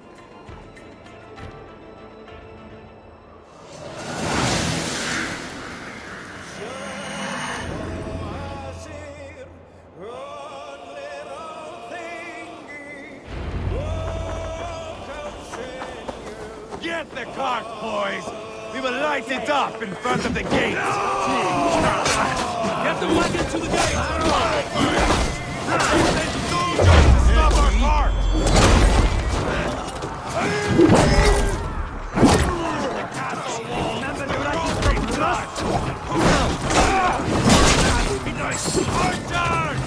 S3: Get the cart, boys! We will light it up in front of the gate! Get the wagon to the gate! Send soldiers to stop our cart! Remember to light it from blood! Be nice! Archers!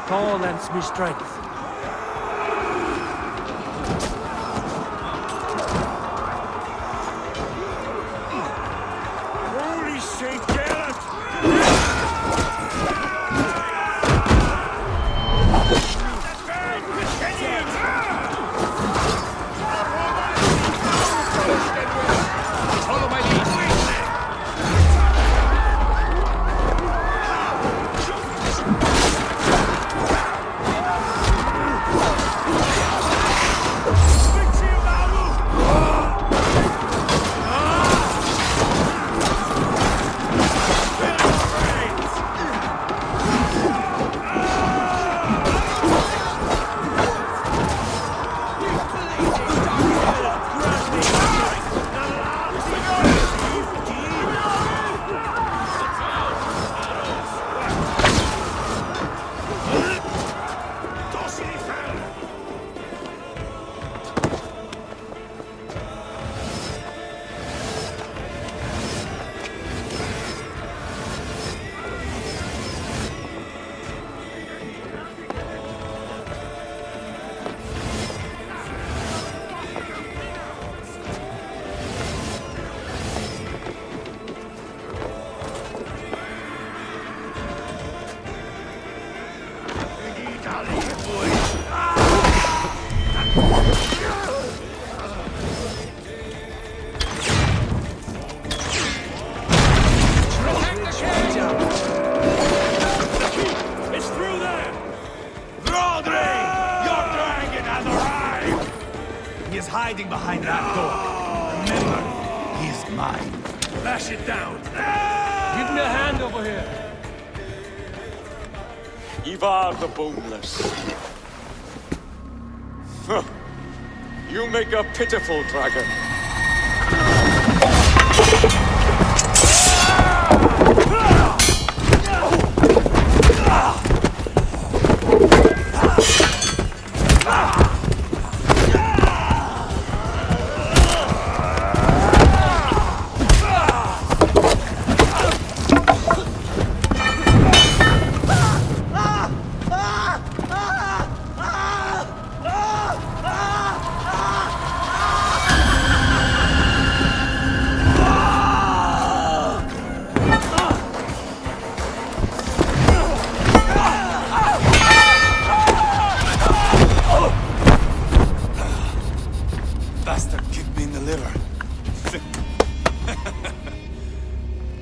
S10: Call lends me strength.
S12: Holy Saint Geralt!
S7: Follow my lead.
S3: He is hiding behind that door. Remember, he is mine.
S12: Lash it down!
S10: Give me a hand over here.
S6: Ivar the Boneless. Huh. You make a pitiful dragon.
S3: Bastard kicked me in the liver.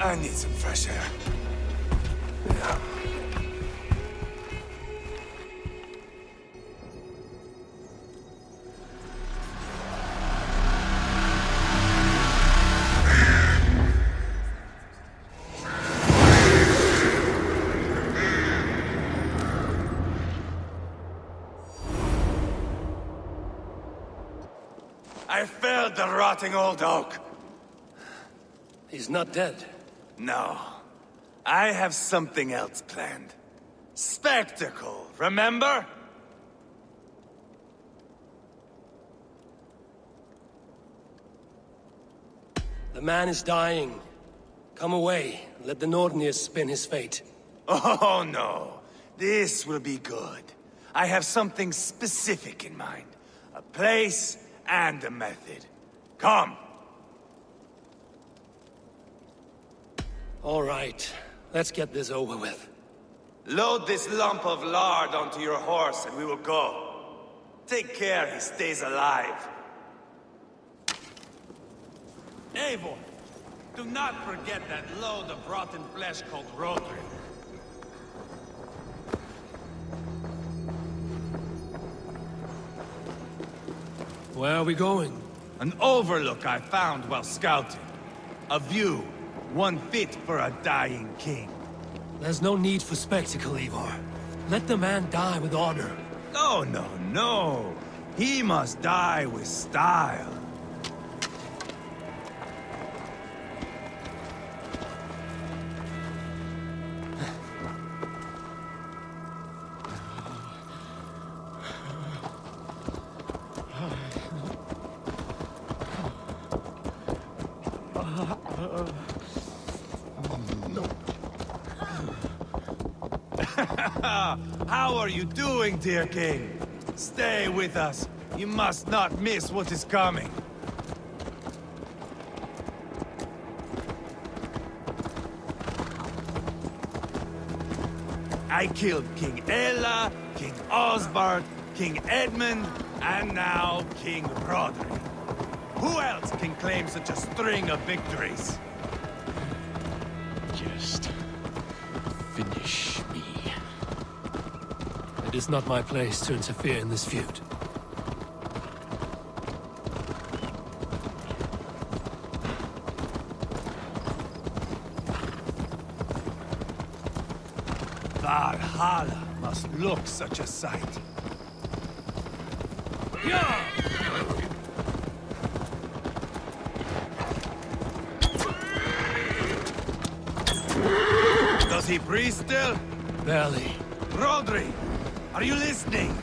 S3: I need some fresh air. about the rotting old oak?
S10: He's not dead.
S3: No. I have something else planned. Spectacle, remember?
S10: The man is dying. Come away. Let the Nordnir spin his fate.
S3: Oh no. This will be good. I have something specific in mind. A place and a method. Come.
S10: All right. Let's get this over with.
S3: Load this lump of lard onto your horse and we will go. Take care he stays alive. Eivor, do not forget that load of rotten flesh called Rodri.
S10: Where are we going?
S3: An overlook I found while scouting. A view, one fit for a dying king.
S10: There's no need for spectacle, Ivar. Let the man die with honor.
S3: No, no, no. He must die with style. How are you doing, dear king? Stay with us. You must not miss what is coming. I killed King Ella, King Osbert, King Edmund, and now King Rodri. Who else can claim such a string of victories?
S6: Just finish me.
S10: It is not my place to interfere in this feud.
S3: Valhalla must look such a sight. Does he breathe still?
S10: Barely.
S3: Rodri, are you listening?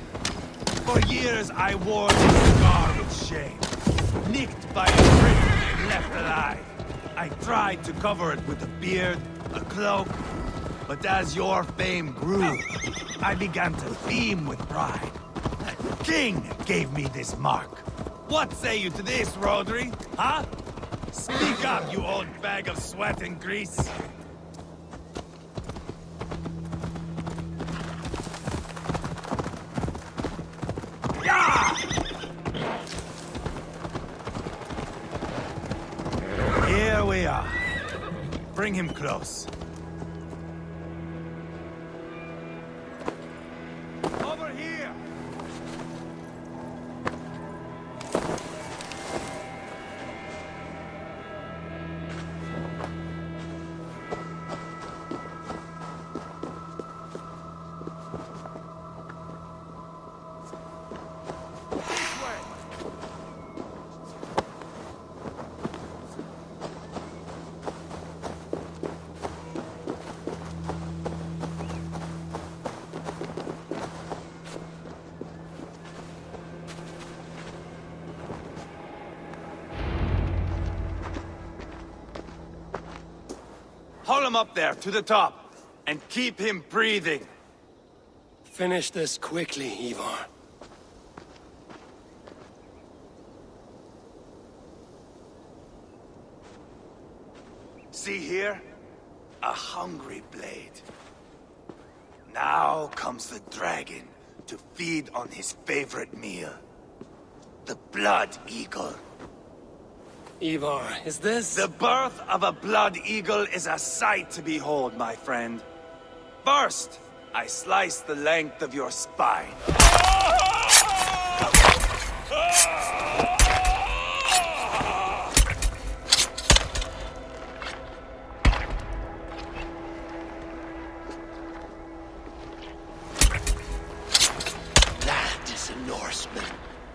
S3: For years I wore this scar with shame. Nicked by a Briton and left alive. I tried to cover it with a beard, a cloak, but as your fame grew, I began to beam with pride. A king gave me this mark. What say you to this, Rodri? Huh? Speak up, you old bag of sweat and grease. Here we are. Bring him close. Over here! Haul him up there, to the top, and keep him breathing.
S10: Finish this quickly, Ivar.
S3: See here? A hungry blade. Now comes the dragon to feed on his favorite meal. The blood eagle.
S10: Ivar, is this...
S3: The birth of a blood eagle is a sight to behold, my friend. First, I slice the length of your spine.
S6: That is a Norseman.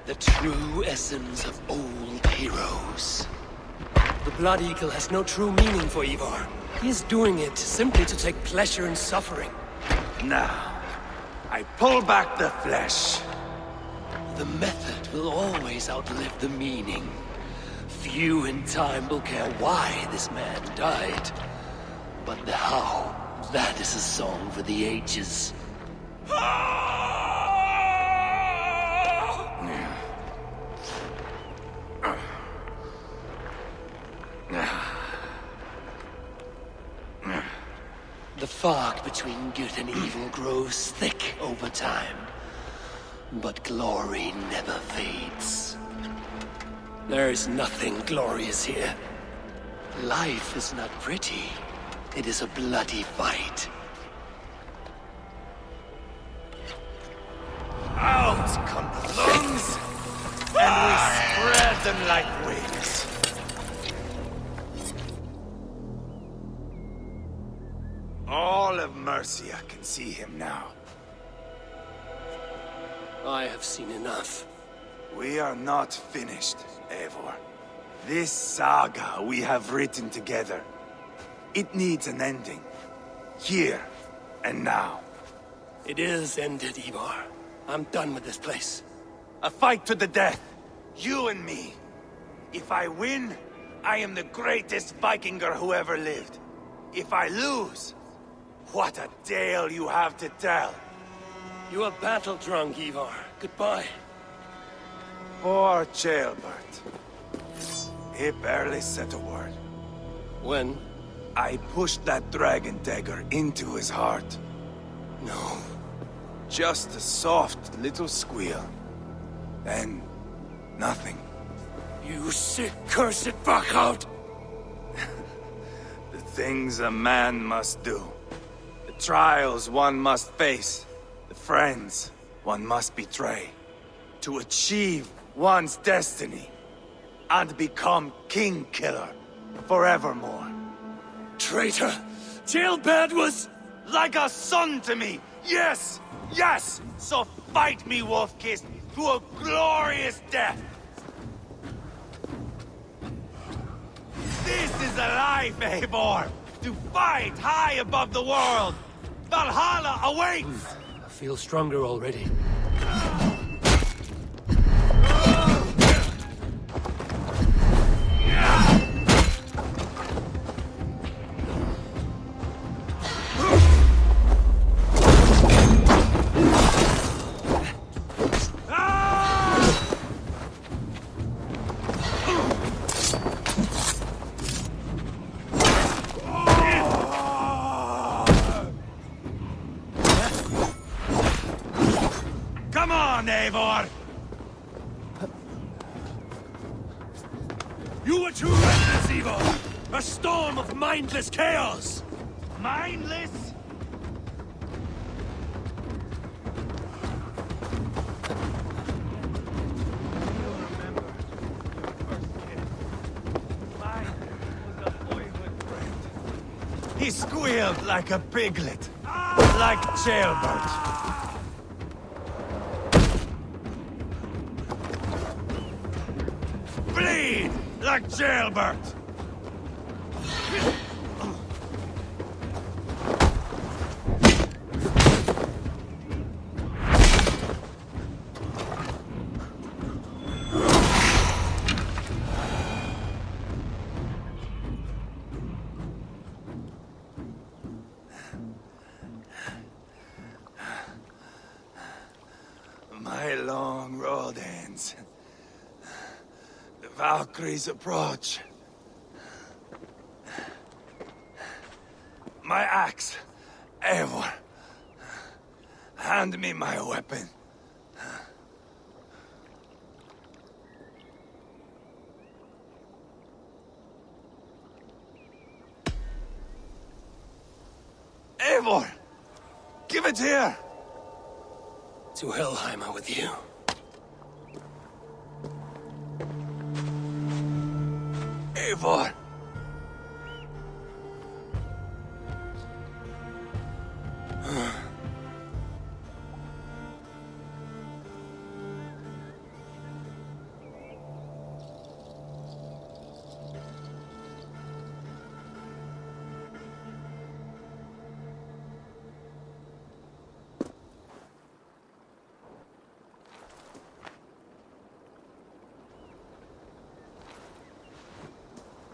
S6: The true
S10: true essence of old heroes. The Blood Eagle has no true meaning for Ivar. He is doing it simply to take pleasure in suffering.
S3: Now, I pull back the flesh.
S10: The method will always outlive the meaning. Few in time will care why this man died. But the how, that is a song for the ages. The fog between good and evil grows thick over time. But glory never fades. There is nothing glorious here. Life is not pretty. It is a bloody fight.
S3: Out come the lungs, and we spread them like wings. All of Mercia can see him now.
S10: I have seen enough.
S3: We are not finished, Eivor. This saga we have written together, it needs an ending. Here and now.
S10: It is ended, Ivar. I'm done with this place.
S3: A fight to the death. You and me. If I win, I am the greatest Vikinger who ever lived. If I lose, what a tale you have to tell.
S10: You are battle-drunk, Ivar. Goodbye.
S3: Poor Ceolbert. He barely said a word.
S10: When?
S3: I pushed that dragon dagger into his heart.
S10: No.
S3: Just a soft little squeal. Then, nothing.
S10: You sick, cursed fuck-out!
S3: The things a man must do. The trials one must face. The friends one must betray. To achieve one's destiny. And become king-killer forevermore.
S10: Traitor! Ceolbert was...
S3: like a son to me! Yes! Yes! So fight me, Wolf-Kissed, to a glorious death! This is a life, Eivor! To fight high above the world! Valhalla awaits!
S10: I feel stronger already.
S3: Come on, Eivor!
S10: You were too reckless, Ivar! A storm of mindless chaos!
S3: Mindless? He squealed like a piglet. Like Ceolbert. Bleed like Ceolbert. My long road ends. The Valkyries approach. My axe, Eivor. Hand me my weapon. Eivor! Give it here!
S10: To Helheim with you.
S3: Eivor!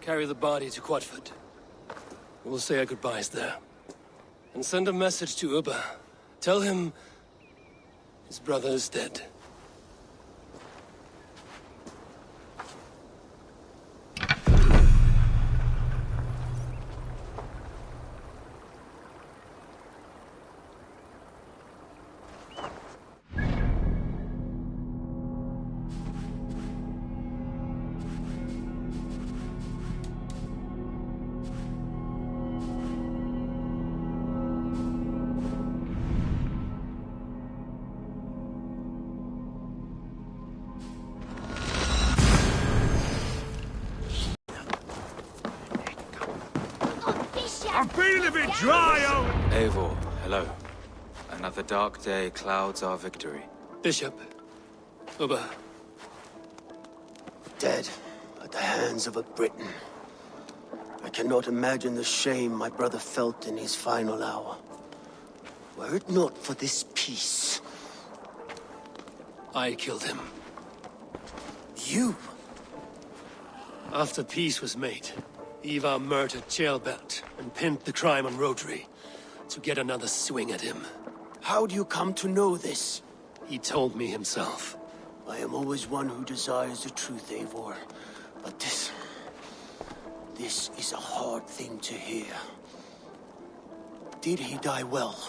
S10: Carry the body to Quatford. We'll say our goodbyes there. And send a message to Ubba. Tell him his brother is dead.
S12: I'm feeling a bit dry, oh!
S8: Eivor, hello. Another dark day clouds our victory.
S10: Bishop. Ubba.
S13: Dead at the hands of a Briton. I cannot imagine the shame my brother felt in his final hour. Were it not for this peace.
S10: I killed him.
S13: You?
S10: After peace was made, Ivar murdered Ceolbert and pinned the crime on Rhodri to get another swing at him.
S13: How do you come to know this?
S10: He told me himself.
S13: I am always one who desires the truth, Eivor. But this is a hard thing to hear. Did he die well?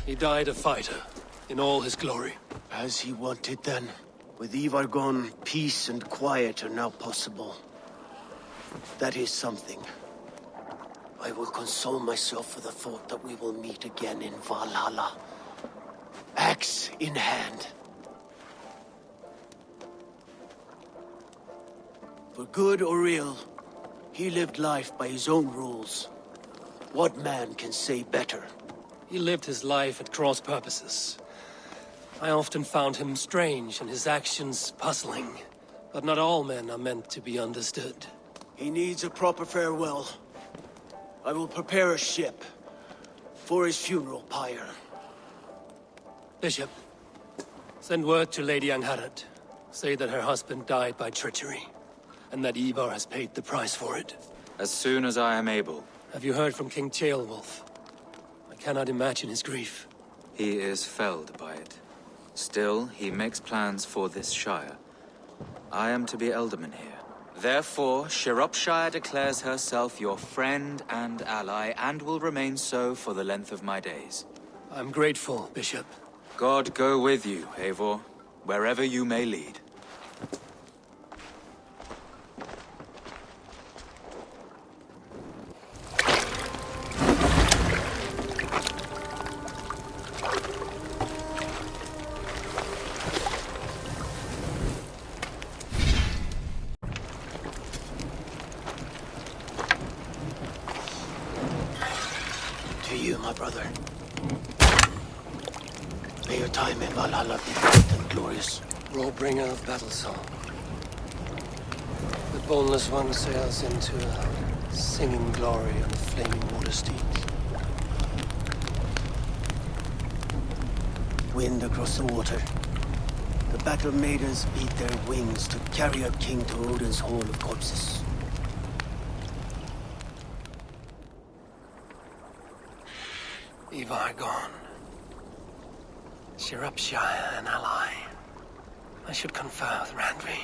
S10: He died a fighter, in all his glory.
S13: As he wanted then. With Ivar gone, peace and quiet are now possible. That is something. I will console myself for the thought that we will meet again in Valhalla. Axe in hand. For good or ill, he lived life by his own rules. What man can say better?
S10: He lived his life at cross purposes. I often found him strange and his actions puzzling. But not all men are meant to be understood.
S13: He needs a proper farewell. I will prepare a ship for his funeral pyre.
S10: Bishop, send word to Lady Angharad. Say that her husband died by treachery, and that Ivar has paid the price for it.
S8: As soon as I am able.
S10: Have you heard from King Ceolwulf? I cannot imagine his grief.
S8: He is felled by it. Still, he makes plans for this shire. I am to be Elderman here. Therefore, Shropshire declares herself your friend and ally, and will remain so for the length of my days.
S10: I'm grateful, Bishop.
S8: God go with you, Eivor, wherever you may lead.
S13: To you, my brother. May your time in Valhalla be bright and glorious.
S10: Rollbringer of battle song. The boneless one sails into a singing glory on flaming water steeds.
S13: Wind across the water. The battle maidens beat their wings to carry our king to Odin's Hall of Corpses.
S10: Ivar gone. Shropshire an ally. I should confer with Randvi.